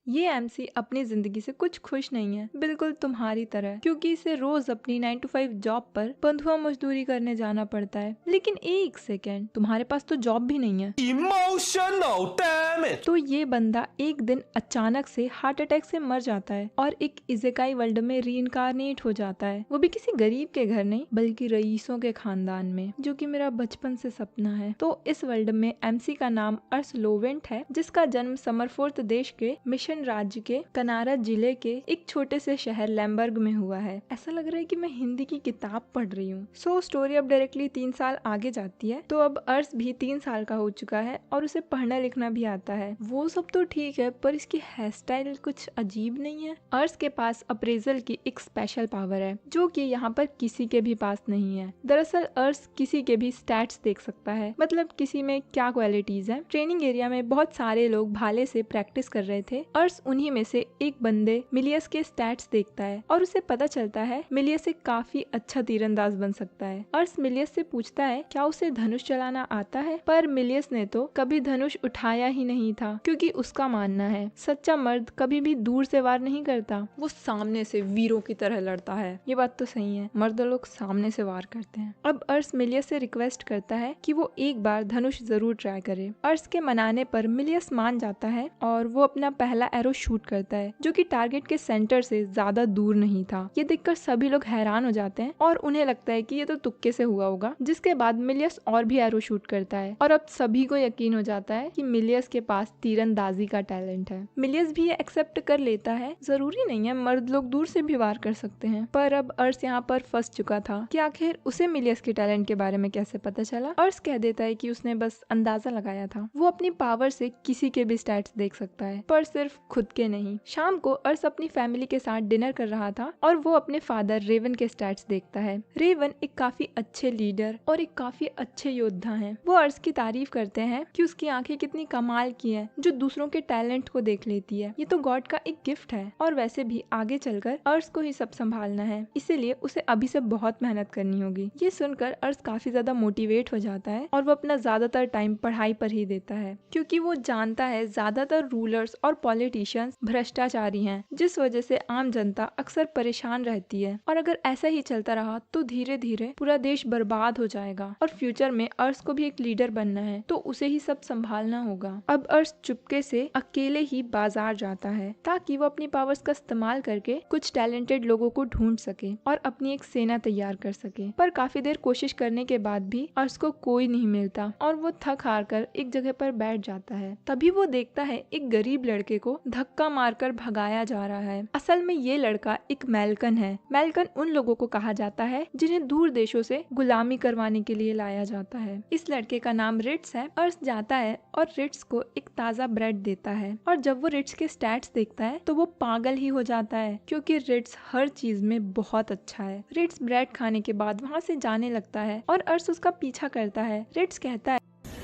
ये एमसी अपनी जिंदगी से कुछ खुश नहीं है, बिल्कुल तुम्हारी तरह, क्योंकि इसे रोज अपनी 9 to 5 जॉब पर बंधुआ मजदूरी करने जाना पड़ता है। लेकिन एक सेकेंड, तुम्हारे पास तो जॉब भी नहीं है। Emotional damage। तो ये बंदा एक दिन अचानक से हार्ट अटैक से मर जाता है और एक इज़ेकाई वर्ल्ड में रीइंकार्नेट हो जाता है, वो भी किसी गरीब के घर नहीं बल्कि रईसों के खानदान में, जो कि मेरा बचपन से सपना है। तो इस वर्ल्ड में एमसी का नाम अर्स लोवेंट है, जिसका जन्म समरफोर्थ देश के मिशन राज्य के कनारा जिले के एक छोटे से शहर लैम्बर्ग में हुआ है। ऐसा लग रहा है कि मैं हिंदी की किताब पढ़ रही हूँ। सो स्टोरी अब डायरेक्टली 3 साल आगे जाती है। तो अब अर्स भी 3 साल का हो चुका है और उसे पढ़ना लिखना भी आता है। वो सब तो ठीक है, पर इसकी हेयर स्टाइल कुछ अजीब नहीं है। अर्स के पास अप्रेजल की एक स्पेशल पावर है, जो कि यहाँ पर किसी के भी पास नहीं है। दरअसल अर्स किसी के भी स्टैट्स देख सकता है, मतलब किसी में क्या क्वालिटीज है। ट्रेनिंग एरिया में बहुत सारे लोग भाले से प्रैक्टिस कर रहे थे। अर्स उन्हीं में से एक बंदे मिलियस के स्टैट्स देखता है और उसे पता चलता है मिलियस एक काफी अच्छा तीरंदाज बन सकता है। अर्स मिलियस से पूछता है क्या उसे धनुष चलाना आता है, पर मिलियस ने तो कभी धनुष उठाया ही नहीं था, क्योंकि उसका मानना है सच्चा मर्द कभी भी दूर से वार नहीं करता, वो सामने से वीरों की तरह लड़ता है। ये बात तो सही है, मर्द लोग सामने से वार करते हैं। अब अर्स मिलियस से रिक्वेस्ट करता है कि वो एक बार धनुष जरूर ट्राई करे। अर्स के मनाने पर मिलियस मान जाता है और वो अपना पहला एरो शूट करता है, जो कि टारगेट के सेंटर से ज्यादा दूर नहीं था। ये देखकर सभी लोग हैरान हो जाते हैं और उन्हें लगता है कि ये तो तुक्के से हुआ होगा। जिसके बाद मिलियस और भी एरो शूट करता है और अब सभी को यकीन हो जाता है कि मिलियस के पास तीरंदाजी का टैलेंट है। मिलियस भी ये एक्सेप्ट कर लेता है, जरूरी नहीं है मर्द लोग दूर से भी वार कर सकते हैं। पर अब अर्स यहाँ पर फंस चुका था कि आखिर उसे मिलियस के टैलेंट के बारे में कैसे पता चला। अर्स कह देता है कि उसने बस अंदाजा लगाया था। वो अपनी पावर से किसी के भी स्टैट्स देख सकता है, पर सिर्फ खुद के नहीं। शाम को अर्स अपनी फैमिली के साथ डिनर कर रहा था और वो अपने फादर रेवन के स्टैट्स देखता है। रेवन एक काफी अच्छे लीडर और एक काफी अच्छे योद्धा हैं। वो अर्स की तारीफ करते हैं कि उसकी आंखें कितनी कमाल की हैं, जो दूसरों के टैलेंट को देख लेती है। ये तो गॉड का एक गिफ्ट है और वैसे भी आगे चलकर अर्स को ही सब संभालना है, इसीलिए उसे अभी से बहुत मेहनत करनी होगी। ये सुनकर अर्स काफी ज्यादा मोटिवेट हो जाता है और वो अपना ज्यादातर टाइम पढ़ाई पर ही देता है, क्योंकि वो जानता है ज्यादातर रूलर्स और पॉलिटिशियंस भ्रष्टाचारी हैं, जिस वजह से आम जनता अक्सर परेशान रहती है। और अगर ऐसा ही चलता रहा तो धीरे धीरे पूरा देश बर्बाद हो जाएगा और फ्यूचर में अर्स को भी एक लीडर बनना है, तो उसे ही सब संभालना होगा। अब अर्स चुपके से अकेले ही बाजार जाता है ताकि वो अपनी पावर्स का इस्तेमाल करके कुछ टैलेंटेड लोगों को ढूंढ सके और अपनी एक सेना तैयार कर सके। पर काफी देर कोशिश करने के बाद भी अर्स को कोई नहीं मिलता और वो थक हार कर एक जगह पर बैठ जाता है। तभी वो देखता है एक गरीब लड़के को धक्का मारकर भगाया जा रहा है। असल में ये लड़का एक मैल्कन है। मैल्कन उन लोगों को कहा जाता है जिन्हें दूर देशों से गुलामी करवाने के लिए लाया जाता है। इस लड़के का नाम रिट्स है। अर्स जाता है और रिट्स को एक ताज़ा ब्रेड देता है और जब वो रिट्स के स्टैट्स देखता है तो वो पागल ही हो जाता है, क्योंकि रिट्स हर चीज में बहुत अच्छा है। रिट्स ब्रेड खाने के बाद वहाँ से जाने लगता है और अर्स उसका पीछा करता है। रिट्स कहता है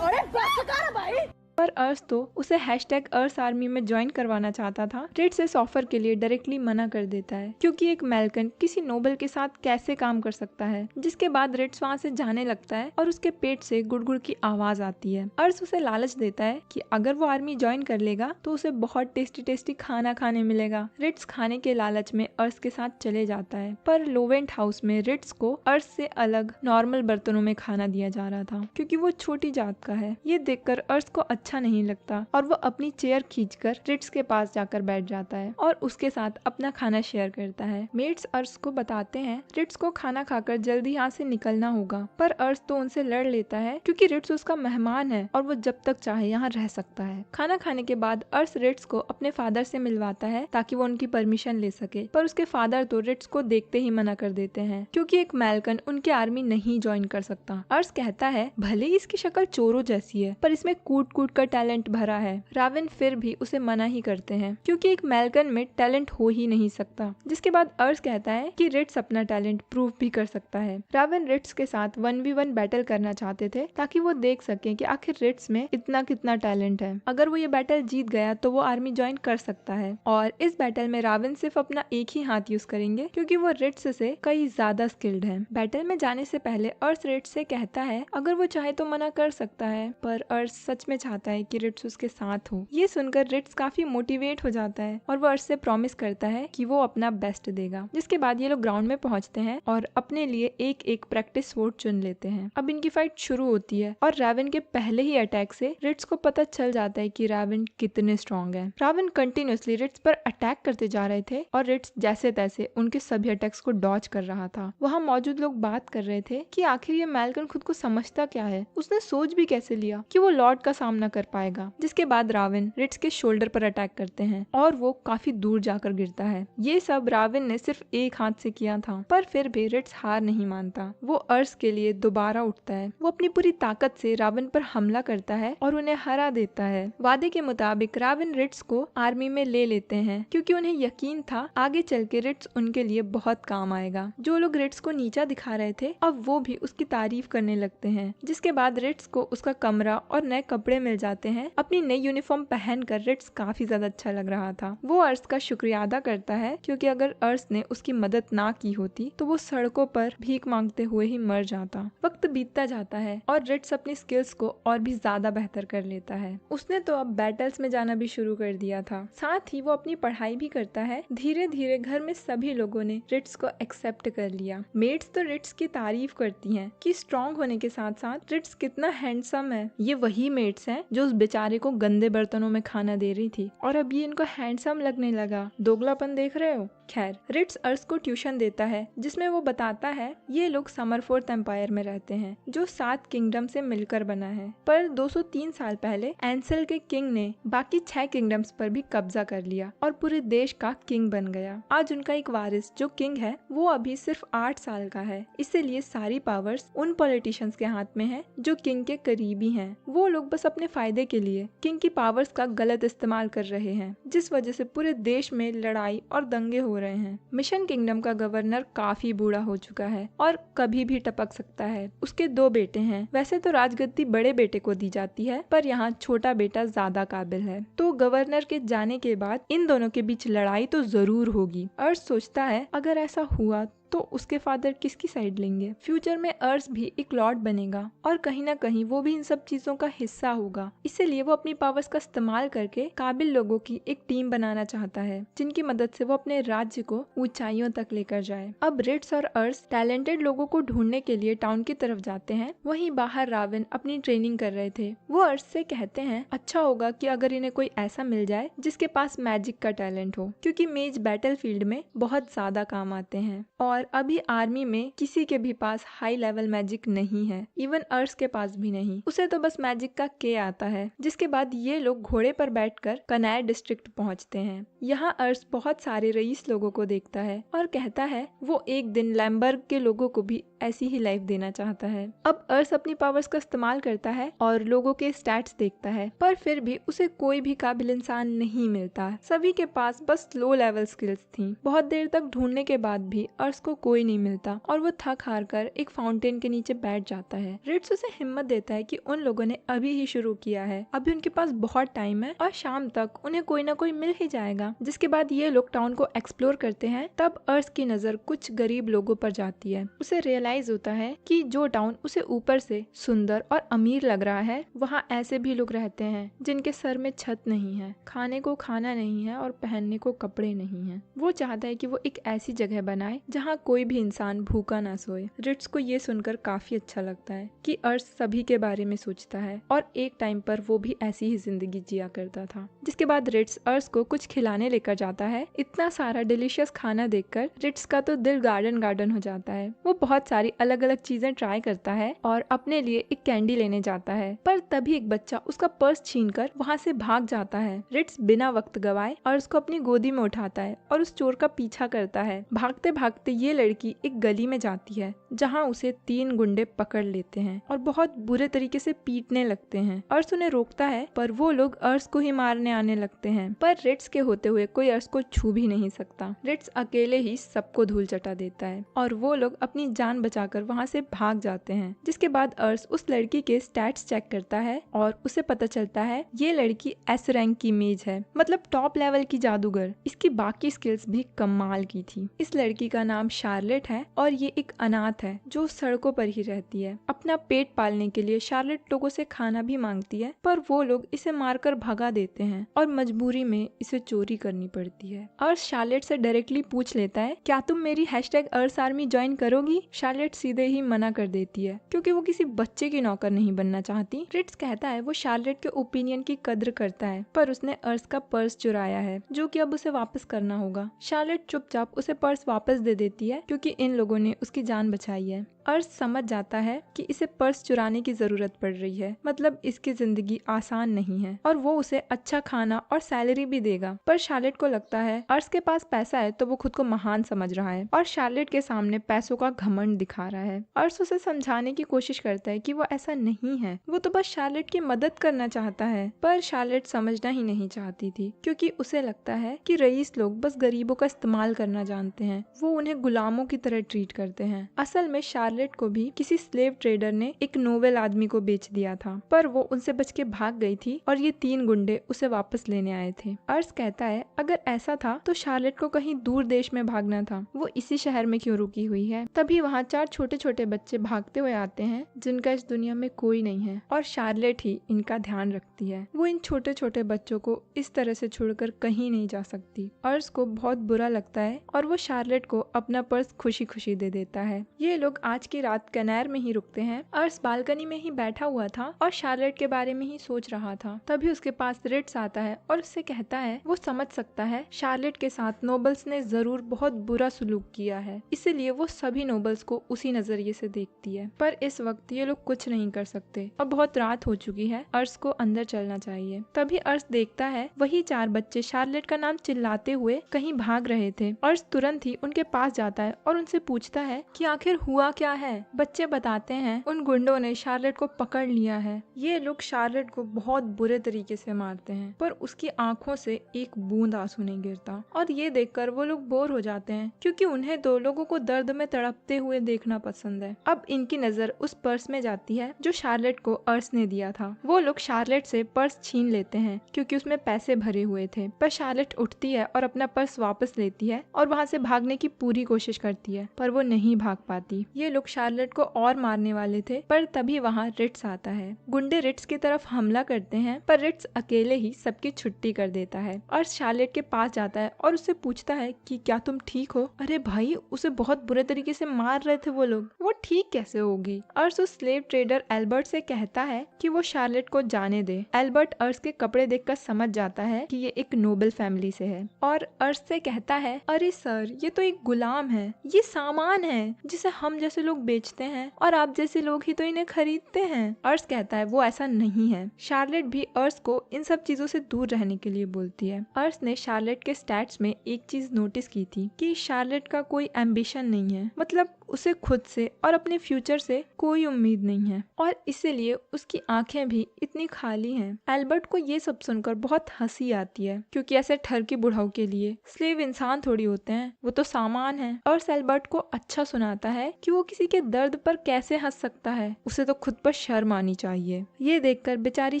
अरे बस कर भाई। पर अर्स तो उसे #अर्स आर्मी में ज्वाइन करवाना चाहता था। रिट्स इस ऑफर के लिए डायरेक्टली मना कर देता है, क्योंकि एक मैल्कन किसी नोबल के साथ कैसे काम कर सकता है। जिसके बाद रिट्स वहाँ से जाने लगता है और उसके पेट से गुड़गुड़ की आवाज आती है। अर्स उसे लालच देता है कि अगर वो आर्मी ज्वाइन कर लेगा तो उसे बहुत टेस्टी टेस्टी खाना खाने मिलेगा। रिट्स खाने के लालच में अर्स के साथ चले जाता है, पर लोवेंट हाउस में रिट्स को अर्स से अलग नॉर्मल बर्तनों में खाना दिया जा रहा था, क्योंकि वो छोटी जात का है। ये देखकर अर्स को अच्छा नहीं लगता और वो अपनी चेयर खींचकर रिट्स के पास जाकर बैठ जाता है और उसके साथ अपना खाना शेयर करता है। मेट्स अर्स को बताते हैं रिट्स को खाना खाकर जल्दी यहाँ से निकलना होगा, पर अर्स तो उनसे लड़ लेता है, क्योंकि रिट्स उसका मेहमान है और वो जब तक चाहे यहाँ रह सकता है। खाना खाने के बाद अर्स रिट्स को अपने फादर से मिलवाता है ताकि वो उनकी परमिशन ले सके, पर उसके फादर तो रिट्स को देखते ही मना कर देते हैं, क्योंकि एक मैल्कन उनके आर्मी नहीं ज्वाइन कर सकता। अर्स कहता है भले ही इसकी शक्ल चोरों जैसी है, पर इसमें कूट कूट कर टैलेंट भरा है। रावन फिर भी उसे मना ही करते हैं, क्योंकि एक मैल्कन में टैलेंट हो ही नहीं सकता। जिसके बाद अर्स कहता है कि रिट्स अपना टैलेंट प्रूव भी कर सकता है। रावन रिट्स के साथ 1v1 बैटल करना चाहते थे ताकि वो देख सके कि आखिर रिट्स में इतना कितना टैलेंट है। अगर वो ये बैटल जीत गया तो वो आर्मी ज्वाइन कर सकता है, और इस बैटल में रावन सिर्फ अपना एक ही हाथ यूज करेंगे, क्योंकि वो रिट्स से कई ज्यादा स्किल्ड है। बैटल में जाने से पहले अर्स रिट्स से कहता है अगर वो चाहे तो मना कर सकता है, पर अर्स सच में चाहता चाहता है कि रिट्स उसके साथ हो। ये सुनकर रिट्स काफी मोटिवेट हो जाता है और वो अर्श से प्रॉमिस करता है कि वो अपना बेस्ट देगा। जिसके बाद ये लोग ग्राउंड में पहुंचते हैं और अपने लिए एक एक प्रैक्टिस स्वॉर्ड चुन लेते हैं। अब इनकी फाइट शुरू होती है और रावन के पहले ही अटैक से रिट्स को पता चल जाता है कि रावन कितने स्ट्रॉन्ग है। रावन कंटिन्यूअसली रिट्स पर अटैक करते जा रहे थे और रिट्स जैसे तैसे उनके सभी अटैक्स को डॉज कर रहा था। वहाँ मौजूद लोग बात कर रहे थे कि आखिर ये मैल्कन खुद को समझता क्या है, उसने सोच भी कैसे लिया कि वो लॉर्ड का सामना कर पाएगा। जिसके बाद रावन रिट्स के शोल्डर पर अटैक करते हैं और वो काफी दूर जाकर गिरता है। ये सब रावन ने सिर्फ एक हाथ से किया था, पर फिर भी रिट्स हार नहीं मानता। वो अर्श के लिए दोबारा उठता है। वो अपनी पूरी ताकत से रावन पर हमला करता है और उन्हें हरा देता है। वादे के मुताबिक रावन रिट्स को आर्मी में ले लेते हैं क्योंकि उन्हें यकीन था आगे चल के रिट्स उनके लिए बहुत काम आएगा। जो लोग रिट्स को नीचा दिखा रहे थे अब वो भी उसकी तारीफ करने लगते हैं। जिसके बाद रिट्स को उसका कमरा और नए कपड़े मिल जाते हैं। अपनी नई यूनिफॉर्म पहनकर रिट्स काफी ज्यादा अच्छा लग रहा था। वो अर्श का शुक्रिया अदा करता है क्योंकि अगर अर्श ने उसकी मदद ना की होती तो वो सड़कों पर भीख मांगते हुए ही मर जाता। वक्त बीतता जाता है और रिट्स अपनी स्किल्स को और भी ज्यादा बेहतर कर लेता है। उसने तो अब बैटल्स में जाना भी शुरू कर दिया था, साथ ही वो अपनी पढ़ाई भी करता है। धीरे धीरे घर में सभी लोगों ने रिट्स को एक्सेप्ट कर लिया। मेड्स तो रिट्स की तारीफ करती हैं कि स्ट्रॉन्ग होने के साथ साथ रिट्स कितना हैंडसम है। ये वही मेड्स हैं जो उस बेचारे को गंदे बर्तनों में खाना दे रही थी और अब ये इनको हैंडसम लगने लगा। दोगलापन देख रहे हो। खैर, रिट्स अर्श को ट्यूशन देता है जिसमें वो बताता है ये लोग समरफोर्थ एम्पायर में रहते हैं जो 7 किंगडम से मिलकर बना है, पर 203 साल पहले एंसेल के किंग ने बाकी 6 किंगडम्स पर भी कब्जा कर लिया और पूरे देश का किंग बन गया। आज उनका एक वारिस जो किंग है वो अभी सिर्फ 8 साल का है, इसीलिए सारी पावर्स उन पॉलिटिशियंस के हाथ में है जो किंग के करीबी हैं। वो लोग बस अपने फायदे के लिए किंग की पावर्स का गलत इस्तेमाल कर रहे हैं, जिस वजह से पूरे देश में लड़ाई और दंगे हो रहे हैं। मिशन किंगडम का गवर्नर काफी बूढ़ा हो चुका है और कभी भी टपक सकता है। उसके 2 बेटे हैं। वैसे तो राजगद्दी बड़े बेटे को दी जाती है, पर यहाँ छोटा बेटा ज्यादा काबिल है। तो गवर्नर के जाने के बाद इन दोनों के बीच लड़ाई तो जरूर होगी। अर्श सोचता है अगर ऐसा हुआ तो उसके फादर किसकी साइड लेंगे। फ्यूचर में अर्श भी एक लॉर्ड बनेगा और कहीं ना कहीं वो भी इन सब चीजों का हिस्सा होगा। इसीलिए वो अपनी पावर्स का इस्तेमाल करके काबिल लोगों की एक टीम बनाना चाहता है जिनकी मदद से वो अपने राज्य को ऊंचाइयों तक लेकर जाए। अब रिट्स और अर्श टैलेंटेड लोगों को ढूंढने के लिए टाउन की तरफ जाते हैं। वहीं बाहर रावन अपनी ट्रेनिंग कर रहे थे। वो अर्श से कहते हैं अच्छा होगा कि अगर इन्हें कोई ऐसा मिल जाए जिसके पास मैजिक का टैलेंट हो, क्योंकि मेज बैटल फील्ड में बहुत ज्यादा काम आते हैं और अभी आर्मी में किसी के भी पास हाई लेवल मैजिक नहीं है। इवन अर्श के पास भी नहीं। उसे तो बस मैजिक का के आता है। जिसके बाद ये लोग घोड़े पर बैठकर कनायर डिस्ट्रिक्ट पहुंचते हैं। यहाँ अर्श बहुत सारे रईस लोगों को देखता है और कहता है वो एक दिन लैम्बर्ग के लोगों को भी ऐसी ही लाइफ देना चाहता है। अब अर्श अपनी पावर्स का इस्तेमाल करता है और लोगों के स्टैट्स देखता है, पर फिर भी उसे कोई भी काबिल इंसान नहीं मिलता। सभी के पास बस लो लेवल स्किल्स थी। बहुत देर तक ढूंढने के बाद भी अर्श को कोई नहीं मिलता और वो थक हार कर एक फाउंटेन के नीचे बैठ जाता है। रिट्स उसे हिम्मत देता है कि उन लोगों ने अभी ही शुरू किया है, अभी उनके पास बहुत टाइम है और शाम तक उन्हें कोई ना कोई मिल ही जाएगा। जिसके बाद ये लोग टाउन को एक्सप्लोर करते हैं। तब अर्श की नजर कुछ गरीब लोगों पर जाती है। उसे रियलाइज होता है कि जो टाउन उसे ऊपर से सुंदर और अमीर लग रहा है, वहाँ ऐसे भी लोग रहते हैं जिनके सर में छत नहीं है, खाने को खाना नहीं है और पहनने को कपड़े नहीं है। वो चाहता है कि वो एक ऐसी जगह बनाए जहाँ कोई भी इंसान भूखा ना सोए। रिट्स को ये सुनकर काफी अच्छा लगता है कि अर्श सभी के बारे में सोचता है और एक टाइम पर वो भी ऐसी ही जिंदगी जिया करता था। जिसके बाद रिट्स अर्श को कुछ खिलाने लेकर जाता है। इतना सारा डिलीशियस खाना देखकर रिट्स का तो दिल गार्डन गार्डन हो जाता है। वो बहुत सारी अलग अलग चीजें ट्राई करता है और अपने लिए एक कैंडी लेने जाता है, पर तभी एक बच्चा उसका पर्स छीनकर वहाँ से भाग जाता है। रिट्स बिना वक्त गवाए और उसको अपनी गोदी में उठाता है और उस चोर का पीछा करता है। भागते भागते ये लड़की एक गली में जाती है जहाँ उसे 3 गुंडे पकड़ लेते हैं और बहुत बुरे तरीके से पीटने लगते हैं। अर्श उन्हें रोकता है, पर वो लोग अर्श को ही मारने आने लगते हैं, पर रिट्स के होते हुए कोई अर्श को छू भी नहीं सकता। रिट्स अकेले ही सबको धूल चटा देता है और वो लोग अपनी जान बचाकर वहाँ से भाग जाते हैं। जिसके बाद अर्श उस लड़की के स्टैट्स चेक करता है और उसे पता चलता है ये लड़की एस रैंक की मेज है, मतलब टॉप लेवल की जादूगर। इसकी बाकी स्किल्स भी कमाल की थी। इस लड़की का नाम शार्लेट है और ये एक अनाथ है जो सड़कों पर ही रहती है। अपना पेट पालने के लिए शार्लेट लोगों से खाना भी मांगती है, पर वो लोग इसे मारकर भगा देते हैं और मजबूरी में इसे चोरी करनी पड़ती है। अर्श शार्लेट से डायरेक्टली पूछ लेता है, क्या तुम मेरी #अर्श आर्मी ज्वाइन करोगी? शार्लेट सीधे ही मना कर देती है क्योंकि वो किसी बच्चे की नौकर नहीं बनना चाहती। रिट्स कहता है वो शार्लेट के ओपिनियन की कद्र करता है, पर उसने अर्श का पर्स चुराया है जो कि अब उसे वापस करना होगा। शार्लेट चुपचाप उसे पर्स वापस दे देती है क्योंकि इन लोगों ने उसकी जान बचाई है। अर्श समझ जाता है कि इसे पर्स चुराने की जरूरत पड़ रही है, मतलब इसकी जिंदगी आसान नहीं है और वो उसे अच्छा खाना और सैलरी भी देगा। पर शार्लेट को लगता है अर्श के पास पैसा है तो वो खुद को महान समझ रहा है और शार्लेट के सामने पैसों का घमंड दिखा रहा है। अर्श उसे समझाने की कोशिश करता है कि वो ऐसा नहीं है, वो तो बस शार्लेट की मदद करना चाहता है। पर शार्लेट समझना ही नहीं चाहती थी क्योंकि उसे लगता है कि रईस लोग बस गरीबों का इस्तेमाल करना जानते हैं, वो उन्हें गुलामों की तरह ट्रीट करते हैं। असल में शार्लेट को भी किसी स्लेव ट्रेडर ने एक नोबेल आदमी को बेच दिया था, पर वो उनसे बच के भाग गई थी और ये 3 गुंडे उसे वापस लेने आए थे। अर्श कहता है अगर ऐसा था तो शार्लेट को कहीं दूर देश में भागना था, वो इसी शहर में क्यों रुकी हुई है। तभी वहाँ 4 छोटे छोटे बच्चे भागते हुए आते हैं जिनका इस दुनिया में कोई नहीं है और शार्लेट ही इनका ध्यान रखती है। वो इन छोटे छोटे बच्चों को इस तरह से छोड़कर कहीं नहीं जा सकती। अर्श को बहुत बुरा लगता है और वो शार्लेट को अपना पर्स खुशी खुशी दे देता है। ये लोग आज की रात कैनार में ही रुकते हैं। अर्श बालकनी में ही बैठा हुआ था और शार्लेट के बारे में ही सोच रहा था। तभी उसके पास रिट्स आता है और उससे कहता है वो समझ सकता है शार्लेट के साथ नोबल्स ने जरूर बहुत बुरा सलूक किया है, इसीलिए वो सभी नोबल्स को उसी नजरिए से देखती है। पर इस वक्त ये लोग कुछ नहीं कर सकते और बहुत रात हो चुकी है, अर्श को अंदर चलना चाहिए। तभी अर्श देखता है वही 4 बच्चे शार्लेट का नाम चिल्लाते हुए कहीं भाग रहे थे। अर्श तुरंत ही उनके पास जाता है और उनसे पूछता है कि आखिर हुआ क्या है। बच्चे बताते हैं उन गुंडों ने शार्लेट को पकड़ लिया है। ये लोग शार्लेट को बहुत बुरे तरीके से मारते हैं, पर उसकी आंखों से एक बूंद आंसू नहीं गिरता और ये देखकर वो लोग बोर हो जाते हैं क्योंकि उन्हें 2 लोगों को दर्द में तड़पते हुए देखना पसंद है। अब इनकी नजर उस पर्स में जाती है जो शार्लेट को अर्श ने दिया था। वो लोग शार्लेट से पर्स छीन लेते हैं क्योंकि उसमें पैसे भरे हुए थे, पर शार्लेट उठती है और अपना पर्स वापस लेती है और वहाँ से भागने की पूरी कोशिश करती है, पर वो नहीं भाग पाती। ये लोग शार्लेट को और मारने वाले थे, पर तभी वहाँ रिट्स आता है। गुंडे रिट्स की तरफ हमला करते हैं, पर रिट्स अकेले ही सबकी छुट्टी कर देता है और शार्लेट के पास जाता है और उससे पूछता है कि क्या तुम ठीक हो? अरे भाई, उसे बहुत बुरे तरीके से मार रहे थे वो लोग, वो ठीक कैसे होगी? अर्श उस स्लेव ट्रेडर एल्बर्ट से कहता है कि वो शार्लेट को जाने दे। एल्बर्ट अर्श के कपड़े देखकर समझ जाता है कि ये एक नोबल फैमिली से है और अर्श से कहता है अरे सर, ये तो एक गुलाम है, ये सामान है जिसे हम जैसे लोग बेचते हैं और आप जैसे लोग ही तो इन्हें खरीदते हैं। अर्श कहता है वो ऐसा नहीं है। शार्लेट भी अर्श को इन सब चीजों से दूर रहने के लिए बोलती है। अर्श ने शार्लेट के स्टैट्स में एक चीज नोटिस की थी कि शार्लेट का कोई एम्बिशन नहीं है, मतलब उसे खुद से और अपने फ्यूचर से कोई उम्मीद नहीं है और इसीलिए उसकी आंखें भी इतनी खाली हैं। एल्बर्ट को ये सब सुनकर बहुत हंसी आती है क्योंकि ऐसे ठरकी बुढ़ाऊ के लिए स्लेव इंसान थोड़ी होते हैं, वो तो सामान है। और एल्बर्ट को अच्छा सुनाता है कि वो किसी के दर्द पर कैसे हंस सकता है, उसे तो खुद पर शर्म आनी चाहिए। ये देखकर बेचारी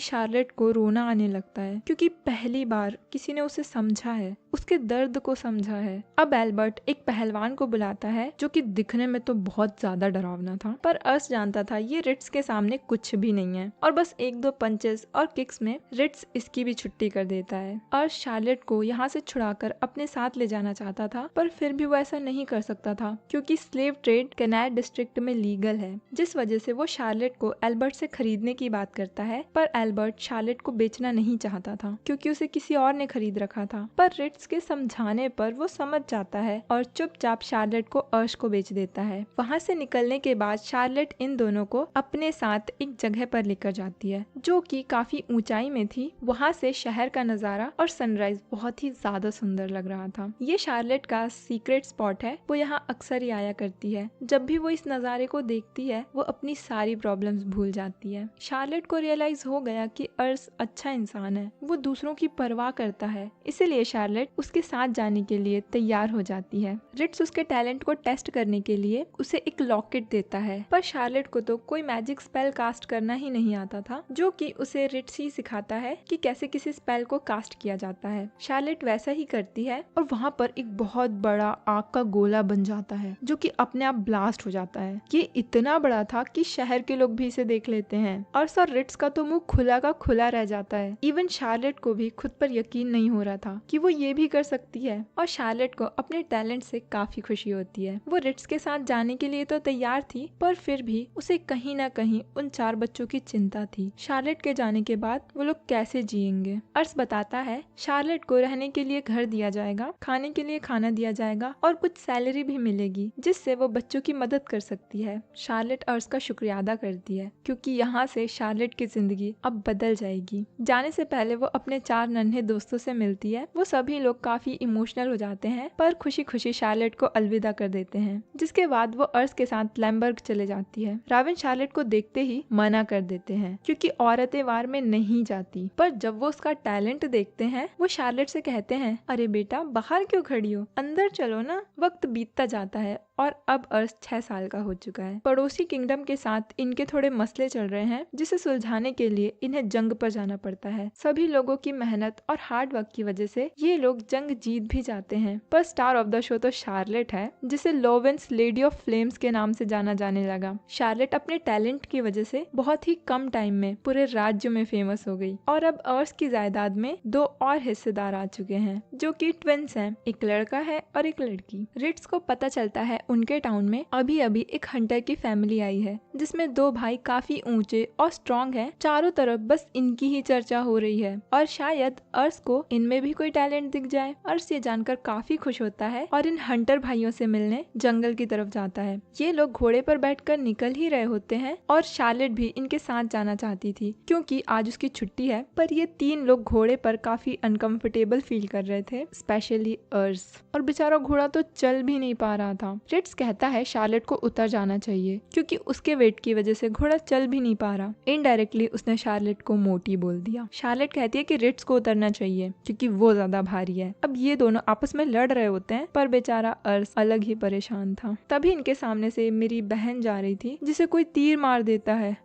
शार्लेट को रोना आने लगता है क्योंकि पहली बार किसी ने उसे समझा है, उसके दर्द को समझा है। अब एल्बर्ट एक पहलवान को बुलाता है जो कि दिखने में तो बहुत ज्यादा डरावना था, पर अर्श जानता था ये रिट्स के सामने कुछ भी नहीं है और बस 1-2 पंचेस और किक्स में रिट्स इसकी भी छुट्टी कर देता है। अर्श शार्लेट को यहाँ से छुड़ाकर अपने साथ ले जाना चाहता था, पर फिर भी वो ऐसा नहीं कर सकता था क्योंकि स्लेव ट्रेड कैनार डिस्ट्रिक्ट में लीगल है, जिस वजह से वो शार्लेट को एल्बर्ट से खरीदने की बात करता है। पर एल्बर्ट शार्लेट को बेचना नहीं चाहता था क्योंकि उसे किसी और ने खरीद रखा था, पर रिट्स के समझाने पर वो समझ जाता है और चुपचाप शार्लेट को अर्श को बेच देता है। वहाँ से निकलने के बाद शार्लेट इन दोनों को अपने साथ एक जगह पर लेकर जाती है जो कि काफी ऊंचाई में थी। वहाँ से शहर का नजारा और सनराइज बहुत ही ज्यादा सुंदर लग रहा था। ये शार्लेट का सीक्रेट स्पॉट है, वो यहाँ अक्सर ही आया करती है। जब भी वो इस नजारे को देखती है वो अपनी सारी प्रॉब्लम्स भूल जाती है। शार्लेट को रियलाइज हो गया कि अर्श अच्छा इंसान है, वो दूसरों की परवाह करता है, इसीलिए शार्लेट उसके साथ जाने के लिए तैयार हो जाती है। रिट्स उसके टैलेंट को टेस्ट करने के लिए उसे एक लॉकेट देता है, पर शार्लेट को तो कोई मैजिक स्पेल कास्ट करना ही नहीं आता था, जो कि उसे रिट्स ही सिखाता है कि कैसे किसी स्पेल को कास्ट किया जाता है। शार्लेट वैसा ही करती है और वहाँ पर एक बहुत बड़ा आग का गोला बन जाता है जो कि अपने आप ब्लास्ट हो जाता है। ये इतना बड़ा था कि शहर के लोग भी इसे देख लेते हैं और सर रिट्स का तो मुंह खुला का खुला रह जाता है। इवन शार्लेट को भी खुद पर यकीन नहीं हो रहा था कि वो ये भी कर सकती है और शार्लेट को अपने टैलेंट से काफी खुशी होती है। वो रिट्स के साथ जाने के लिए तो तैयार थी पर फिर भी उसे कहीं ना कहीं उन 4 बच्चों की चिंता थी। शार्लेट के जाने के बाद वो लोग कैसे जिएंगे। अर्स बताता है शार्लेट को रहने के लिए घर दिया जाएगा, खाने के लिए खाना दिया जाएगा और कुछ सैलरी भी मिलेगी जिससे वो बच्चों की मदद कर सकती है। शार्लेट अर्स का शुक्रिया अदा करती है क्योंकि यहाँ से शार्लेट की जिंदगी अब बदल जाएगी। जाने से पहले वो अपने 4 नन्हे दोस्तों से मिलती है। वो सभी लोग काफी इमोशनल हो जाते हैं पर खुशी खुशी शार्लेट को अलविदा कर देते हैं, जिसके बाद वो अर्स के साथ लैम्बर्ग चले जाती है। रावन शार्लेट को देखते ही मना कर देते हैं क्योंकि औरतें वार में नहीं जाती, पर जब वो उसका टैलेंट देखते हैं वो शार्लेट से कहते हैं, अरे बेटा बाहर क्यों खड़ी हो, अंदर चलो ना। वक्त बीतता जाता है और अब अर्स 6 साल का हो चुका है। पड़ोसी किंगडम के साथ इनके थोड़े मसले चल रहे हैं जिसे सुलझाने के लिए इन्हें जंग पर जाना पड़ता है। सभी लोगों की मेहनत और हार्ड वर्क की वजह से ये लोग जंग जीत भी जाते हैं, पर स्टार ऑफ द शो तो शार्लेट है जिसे लोवेंस लेडी ऑफ फ्लेम्स के नाम से जाना जाने लगा। शार्लेट अपने टैलेंट की वजह से बहुत ही कम टाइम में पूरे राज्य में फेमस हो गई और अब अर्स की जायदाद में 2 और हिस्सेदार आ चुके हैं जो कि ट्विंस हैं, एक लड़का है और एक लड़की। रिट्स को पता चलता है उनके टाउन में अभी अभी एक हंटर की फैमिली आई है जिसमें 2 भाई काफी ऊंचे और स्ट्रॉन्ग हैं। चारों तरफ बस इनकी ही चर्चा हो रही है और शायद अर्स को इनमें भी कोई टैलेंट दिख जाए। अर्स ये जानकर काफी खुश होता है और इन हंटर भाइयों से मिलने जंगल की तरफ जाता है। ये लोग घोड़े पर बैठकर निकल ही रहे होते हैं और शार्लेट भी इनके साथ जाना चाहती थी क्योंकि आज उसकी छुट्टी है, पर ये 3 लोग घोड़े पर काफी अनकंफर्टेबल फील कर रहे थे, स्पेशली अर्स, और बेचारा घोड़ा तो चल भी नहीं पा रहा था। रिट्स कहता है शार्लेट को उतर जाना चाहिए क्योंकि उसके वेट की वजह से घोड़ा चल भी नहीं पा रहा। इनडायरेक्टली उसने शार्लेट को मोटी बोल दिया। शार्लेट कहती है कि रिट्स को उतरना चाहिए क्योंकि वो ज्यादा भारी है। अब ये दोनों आपस में लड़ रहे होते हैं पर बेचारा अर्स अलग ही परेशान था। तभी इनके सामने से मेरी बहन जा रही थी जिसे कोई तीर मार देता है।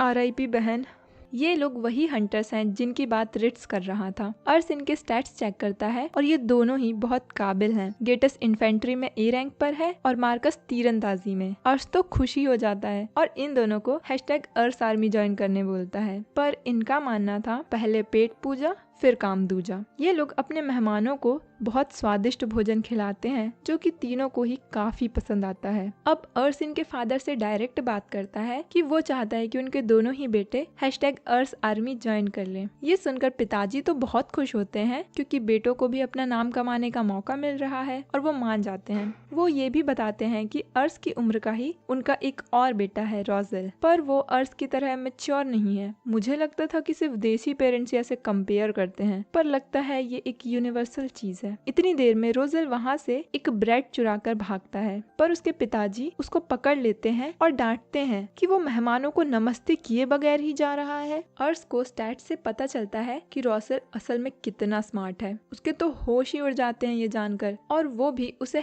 RIP बहन। ये लोग वही हंटर्स हैं जिनकी बात रिट्स कर रहा था। अर्स इनके स्टैट्स चेक करता है और ये दोनों ही बहुत काबिल हैं। गेटस इन्फेंट्री में A रैंक पर है और मार्कस तीरंदाजी में। अर्स तो खुशी हो जाता है और इन दोनों को #अर्स आर्मी ज्वाइन करने बोलता है, पर इनका मानना था पहले पेट पूजा फिर काम दूजा। ये लोग अपने मेहमानों को बहुत स्वादिष्ट भोजन खिलाते हैं जो कि तीनों को ही काफी पसंद आता है। अब अर्स इनके फादर से डायरेक्ट बात करता है कि वो चाहता है कि उनके दोनों ही बेटे #अर्स आर्मी ज्वाइन कर लें। ये सुनकर पिताजी तो बहुत खुश होते हैं क्योंकि बेटों को भी अपना नाम कमाने का मौका मिल रहा है और वो मान जाते हैं। वो ये भी बताते हैं कि अर्स की उम्र का ही उनका एक और बेटा है रोजेल, पर वो अर्स की तरह मैच्योर नहीं है। मुझे लगता था कि सिर्फ देसी पेरेंट्स ऐसे कंपेयर करते हैं, पर लगता है ये एक यूनिवर्सल चीज है। इतनी देर में रोजेल वहाँ से एक ब्रेड चुराकर भागता है, पर उसके पिताजी उसको पकड़ लेते हैं और डांटते हैं कि वो मेहमानों को नमस्ते किए बगैर ही जा रहा है। अर्स को स्टैट से पता चलता है कि रोजेल असल में कितना स्मार्ट है। उसके तो होश ही उड़ जाते हैं ये जानकर, और वो भी उसे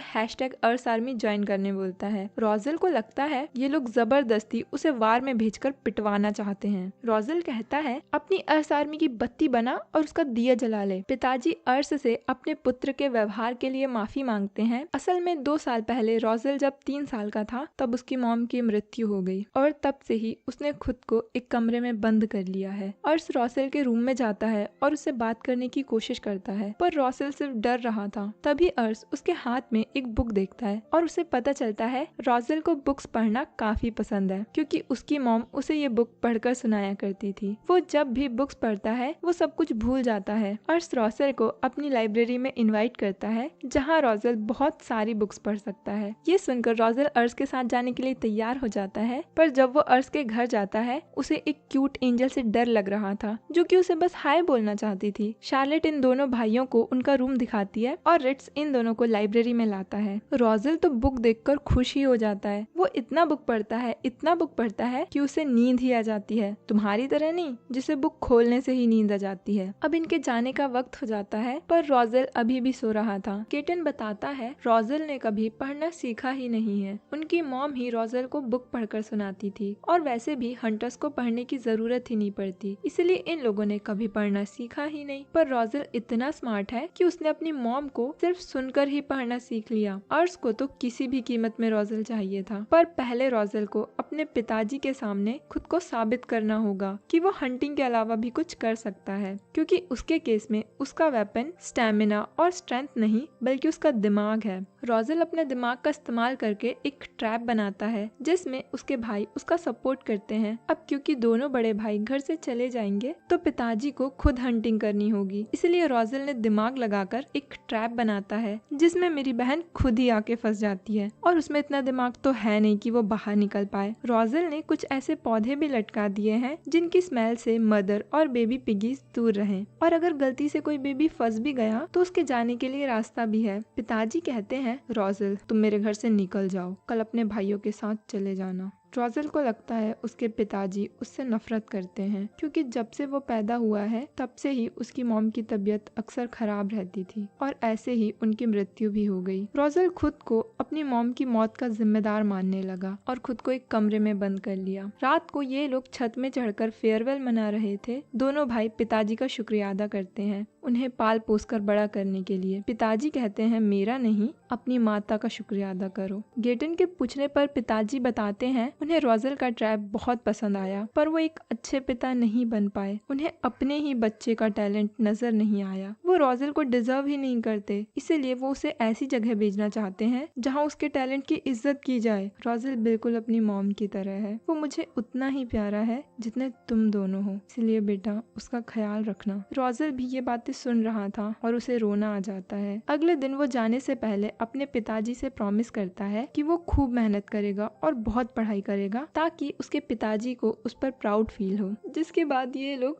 #अर्स आर्मी ज्वाइन करने बोलता है। रोजेल को लगता है ये लोग जबरदस्ती उसे वार में भेजकर पिटवाना चाहते हैं। रोजेल कहता है अपनी अर्स आर्मी की बत्ती बना और उसका दिया जला ले। पिताजी अर्स से अपने पुत्र के व्यवहार के लिए माफी मांगते हैं। असल में 2 साल पहले रोजेल जब 3 साल का था तब उसकी मॉम की मृत्यु हो गई और तब से ही उसने खुद को एक कमरे में बंद कर लिया है। अर्स रोजेल के रूम में जाता है और उससे बात करने की कोशिश करता है, पर रोजेल सिर्फ डर रहा था। तभी अर्स उसके हाथ में एक बुक देखता है और उसे पता चलता है रोजेल को बुक्स पढ़ना काफी पसंद है क्योंकि उसकी मॉम उसे ये बुक पढ़कर सुनाया करती थी। वो जब भी बुक्स पढ़ता है वो सब कुछ भूल जाता है। अर्स रोजेल को अपनी लाइब्रेरी में इनवाइट करता है जहाँ रोजेल बहुत सारी बुक्स पढ़ सकता है। ये सुनकर रोजेल अर्स के साथ जाने के लिए तैयार हो जाता है, पर जब वो अर्स के घर जाता है उसे एक क्यूट एंजल से डर लग रहा था जो कि उसे बस हाय बोलना चाहती थी। शार्लेट इन दोनों भाइयों को उनका रूम दिखाती है और रिट्स इन दोनों को लाइब्रेरी में लाता है। रोजेल तो बुक देखकर खुश ही हो जाता है। वो इतना बुक पढ़ता है कि उसे नींद ही आ जाती है। तुम्हारी तरह नहीं जिसे बुक खोलने से ही नींद आ जाती है। अब अब इनके जाने का वक्त हो जाता है, पर रोजेल अभी भी सो रहा था। केटन बताता है रोजेल ने कभी पढ़ना सीखा ही नहीं है। उनकी मॉम ही रोजेल को बुक पढ़कर सुनाती थी और वैसे भी हंटर्स को पढ़ने की जरूरत ही नहीं पड़ती, इसलिए इन लोगों ने कभी पढ़ना सीखा ही नहीं। पर रोजेल इतना स्मार्ट है कि उसने अपनी मॉम को सिर्फ सुनकर ही पढ़ना सीख लिया। अर्श को तो किसी भी कीमत में रोजेल चाहिए था, पर पहले रोजेल को अपने पिताजी के सामने खुद को साबित करना होगा कि वो हंटिंग के अलावा भी कुछ कर सकता है, क्योंकि उसके केस में उसका वेपन स्टैमिना और स्ट्रेंथ नहीं बल्कि उसका दिमाग है। रोजेल अपने दिमाग का इस्तेमाल करके एक ट्रैप बनाता है जिसमें उसके भाई उसका सपोर्ट करते हैं। अब क्योंकि दोनों बड़े भाई घर से चले जाएंगे तो पिताजी को खुद हंटिंग करनी होगी, इसलिए रोजेल ने दिमाग लगाकर एक ट्रैप बनाता है जिसमें मेरी बहन खुद ही आके फंस जाती है और उसमें इतना दिमाग तो है नहीं कि वो बाहर निकल पाए। रोजेल ने कुछ ऐसे पौधे भी लटका दिए हैं जिनकी स्मेल से मदर और बेबी पिगीज दूर रहें, और अगर गलती से कोई बेबी फंस भी गया तो उसके जाने के लिए रास्ता भी है। पिताजी कहते हैं रोजेल तुम मेरे घर से निकल जाओ, कल अपने भाइयों के साथ चले जाना। रोजेल को लगता है उसके पिताजी उससे नफरत करते हैं, क्योंकि जब से वो पैदा हुआ है तब से ही उसकी मॉम की तबीयत अक्सर खराब रहती थी और ऐसे ही उनकी मृत्यु भी हो गई। रोजेल खुद को अपनी मॉम की मौत का जिम्मेदार मानने लगा और खुद को एक कमरे में बंद कर लिया। रात को ये लोग छत में चढ़कर फेयरवेल मना रहे थे। दोनों भाई पिताजी का शुक्रिया अदा करते हैं उन्हें पाल पोस कर बड़ा करने के लिए। पिताजी कहते हैं मेरा नहीं, अपनी माता का शुक्रिया अदा करो। गेटन के पूछने पर पिताजी बताते हैं उन्हें रोजेल का ट्रैप बहुत पसंद आया, पर वो एक अच्छे पिता नहीं बन पाए। उन्हें अपने ही बच्चे का टैलेंट नजर नहीं आया। वो रोजेल को डिजर्व ही नहीं करते, इसीलिए वो उसे ऐसी जगह भेजना चाहते हैं जहाँ उसके टैलेंट की इज्जत की जाए। रोजेल बिल्कुल अपनी मॉम की तरह है, वो मुझे उतना ही प्यारा है जितने तुम दोनों हो, इसलिए बेटा उसका ख्याल रखना। रोजेल भी ये बातें सुन रहा था और उसे रोना आ जाता है। अगले दिन वो जाने से पहले अपने पिताजी से प्रॉमिस करता है कि वो खूब मेहनत करेगा और बहुत पढ़ाई करेगा ताकि उसके पिताजी को उस पर प्राउड फील हो। जिसके बाद ये लोग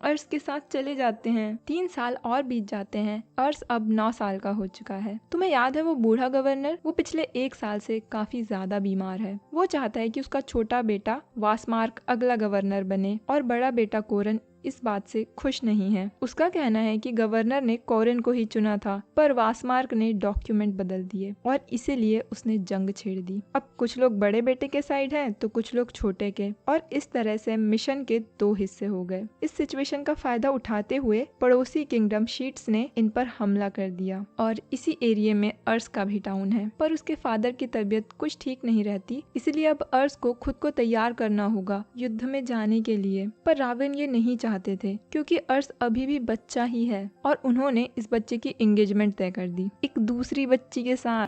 अर्श के साथ चले जाते हैं। 3 साल और बीत जाते हैं। अर्श अब 9 साल का हो चुका है। तुम्हें याद है वो बूढ़ा गवर्नर? वो पिछले 1 साल से काफी ज्यादा बीमार है। वो चाहता है कि उसका छोटा बेटा वासमार्क अगला गवर्नर बने और बड़ा बेटा कोरन इस बात से खुश नहीं है। उसका कहना है कि गवर्नर ने कोरन को ही चुना था, पर वासमार्क ने डॉक्यूमेंट बदल दिए और इसीलिए उसने जंग छेड़ दी। अब कुछ लोग बड़े बेटे के साइड हैं तो कुछ लोग छोटे के, और इस तरह से मिशन के 2 हिस्से हो गए। इस सिचुएशन का फायदा उठाते हुए पड़ोसी किंगडम शीट्स ने इन पर हमला कर दिया और इसी एरिया में अर्श का भी टाउन है। पर उसके फादर की तबीयत कुछ ठीक नहीं रहती, इसलिए अब अर्श को खुद को तैयार करना होगा युद्ध में जाने के लिए। पर रावण ये नहीं चाहते थे, क्योंकि अर्श अभी भी बच्चा ही है और उन्होंने इस बच्चे की एंगेजमेंट तय कर दी एक दूसरी बच्ची के साथ।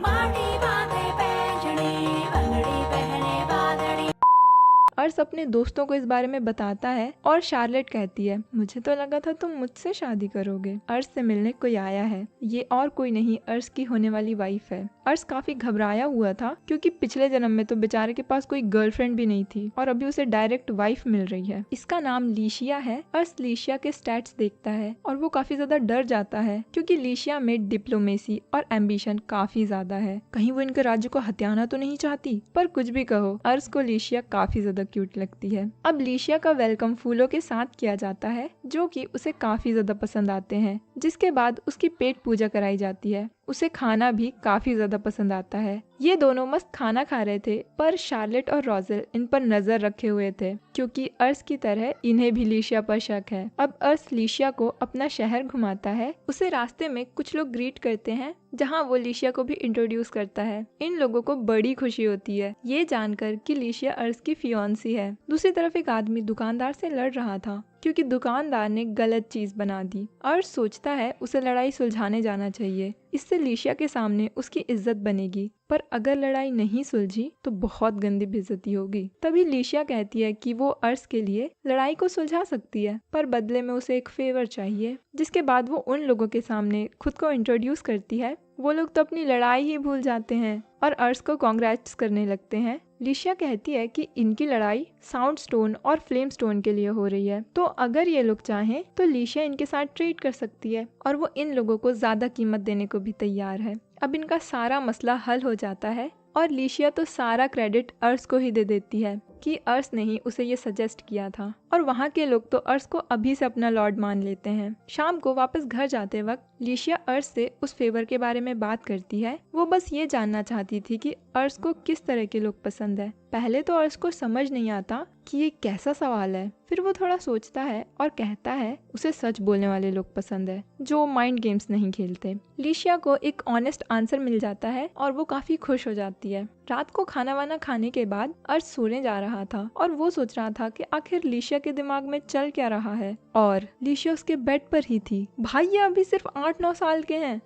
अर्श अपने दोस्तों को इस बारे में बताता है और शार्लेट कहती है मुझे तो लगा था तुम मुझसे शादी करोगे। अर्श से मिलने कोई आया है, ये और कोई नहीं अर्श की होने वाली वाइफ है। अर्श काफी घबराया हुआ था क्योंकि पिछले जन्म में तो बेचारे के पास कोई गर्लफ्रेंड भी नहीं थी और अभी उसे डायरेक्ट वाइफ मिल रही है। इसका नाम लीशिया है। अर्श लीशिया के स्टैट्स देखता है और वो काफी ज्यादा डर जाता है क्योंकि लीशिया में डिप्लोमेसी और एम्बिशन काफी ज्यादा है। कहीं वो इनके राज्य को हथियाना तो नहीं चाहती। पर कुछ भी कहो, अर्श को लीशिया काफी ज्यादा क्यूट लगती है। अब लीशिया का वेलकम फूलों के साथ किया जाता है जो कि उसे काफी ज्यादा पसंद आते हैं, जिसके बाद उसकी पेट पूजा कराई जाती है। उसे खाना भी काफी ज्यादा पसंद आता है। ये दोनों मस्त खाना खा रहे थे, पर शार्लेट और रोजेल इन पर नजर रखे हुए थे क्योंकि अर्श की तरह इन्हें भी लीशिया पर शक है। अब अर्श लीशिया को अपना शहर घुमाता है। उसे रास्ते में कुछ लोग ग्रीट करते हैं जहाँ वो लीशिया को भी इंट्रोड्यूस करता है। इन लोगों को बड़ी खुशी होती है ये जानकर कि लीशिया अर्श की फियांसी है। दूसरी तरफ एक आदमी दुकानदार से लड़ रहा था क्योंकि दुकानदार ने गलत चीज बना दी। अर्श सोचता है उसे लड़ाई सुलझाने जाना चाहिए, इससे लीशिया के सामने उसकी इज्जत बनेगी। पर अगर लड़ाई नहीं सुलझी तो बहुत गंदी बेइज्जती होगी। तभी लीशिया कहती है कि वो अर्श के लिए लड़ाई को सुलझा सकती है, पर बदले में उसे एक फेवर चाहिए। जिसके बाद वो उन लोगों के सामने खुद को इंट्रोड्यूस करती है। वो लोग तो अपनी लड़ाई ही भूल जाते हैं और अर्श को कांग्रेट्स करने लगते हैं। लीशिया कहती है कि इनकी लड़ाई साउंड स्टोन और फ्लेम स्टोन के लिए हो रही है, तो अगर ये लोग चाहें तो लीशिया इनके साथ ट्रेड कर सकती है और वो इन लोगों को ज्यादा कीमत देने को भी तैयार है। अब इनका सारा मसला हल हो जाता है और लीशिया तो सारा क्रेडिट अर्श को ही दे देती है। कि अर्श ने ही उसे ये सजेस्ट किया था और वहाँ के लोग तो अर्श को अभी से अपना लॉर्ड मान लेते हैं। शाम को वापस घर जाते वक्त लिशिया अर्श से उस फेवर के बारे में बात करती है। वो बस ये जानना चाहती थी कि अर्श को किस तरह के लोग पसंद है। पहले तो अर्श को समझ नहीं आता कि ये कैसा सवाल है। फिर वो थोड़ा सोचता है और कहता है उसे सच बोलने वाले लोग पसंद है, जो माइंड गेम्स नहीं खेलते। लिशिया को एक ऑनेस्ट आंसर मिल जाता है और वो काफी खुश हो जाती है। रात को खाना वाना खाने के बाद अर्श सोने जा रहा था और वो सोच रहा था कि आखिर लिशिया के दिमाग में चल क्या रहा है, और लिशिया उसके बेड पर ही थी। भाई ये अभी सिर्फ 8-9 साल के हैं।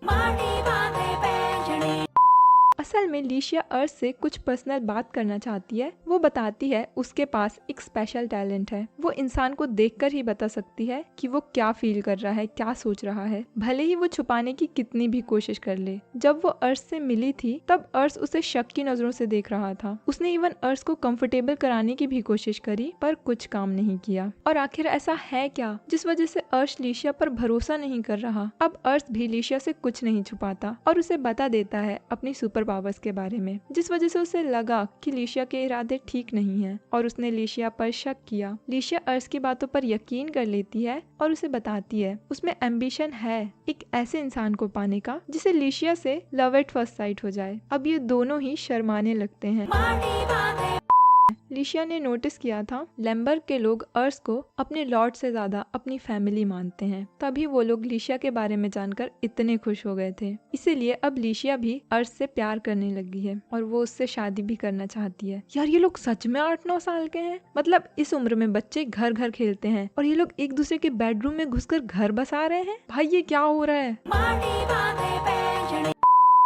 असल में लिशिया अर्श से कुछ पर्सनल बात करना चाहती है। वो बताती है उसके पास एक स्पेशल टैलेंट है। वो इंसान को देखकर ही बता सकती है कि वो क्या फील कर रहा है, क्या सोच रहा है, भले ही वो छुपाने की कितनी भी कोशिश कर ले। जब वो अर्श से मिली थी तब अर्श उसे शक की नजरों से देख रहा था। उसने इवन अर्श को कंफर्टेबल कराने की भी कोशिश करी पर कुछ काम नहीं किया। और आखिर ऐसा है क्या जिस वजह से अर्श लिशिया पर भरोसा नहीं कर रहा? अब अर्श भी लिशिया से कुछ नहीं छुपाता और उसे बता देता है अपनी सुपर पावर्स के बारे में, जिस वजह से उसे लगा कि लिशिया के इरादे ठीक नहीं हैं और उसने लिशिया पर शक किया। लिशिया अर्श की बातों पर यकीन कर लेती है और उसे बताती है उसमें एम्बिशन है एक ऐसे इंसान को पाने का जिसे लिशिया से लव एट फर्स्ट साइट हो जाए। अब ये दोनों ही शर्माने लगते हैं। लिशिया ने नोटिस किया था लैम्बर्ग के लोग अर्श को अपने लॉर्ड से ज्यादा अपनी फैमिली मानते हैं, तभी वो लोग लिशिया के बारे में जानकर इतने खुश हो गए थे। इसीलिए अब लिशिया भी अर्श से प्यार करने लगी है और वो उससे शादी भी करना चाहती है। यार ये लोग सच में 8-9 साल के हैं। मतलब इस उम्र में बच्चे घर घर खेलते हैं और ये लोग एक दूसरे के बेडरूम में घुसकर घर बसा रहे हैं। भाई ये क्या हो रहा है?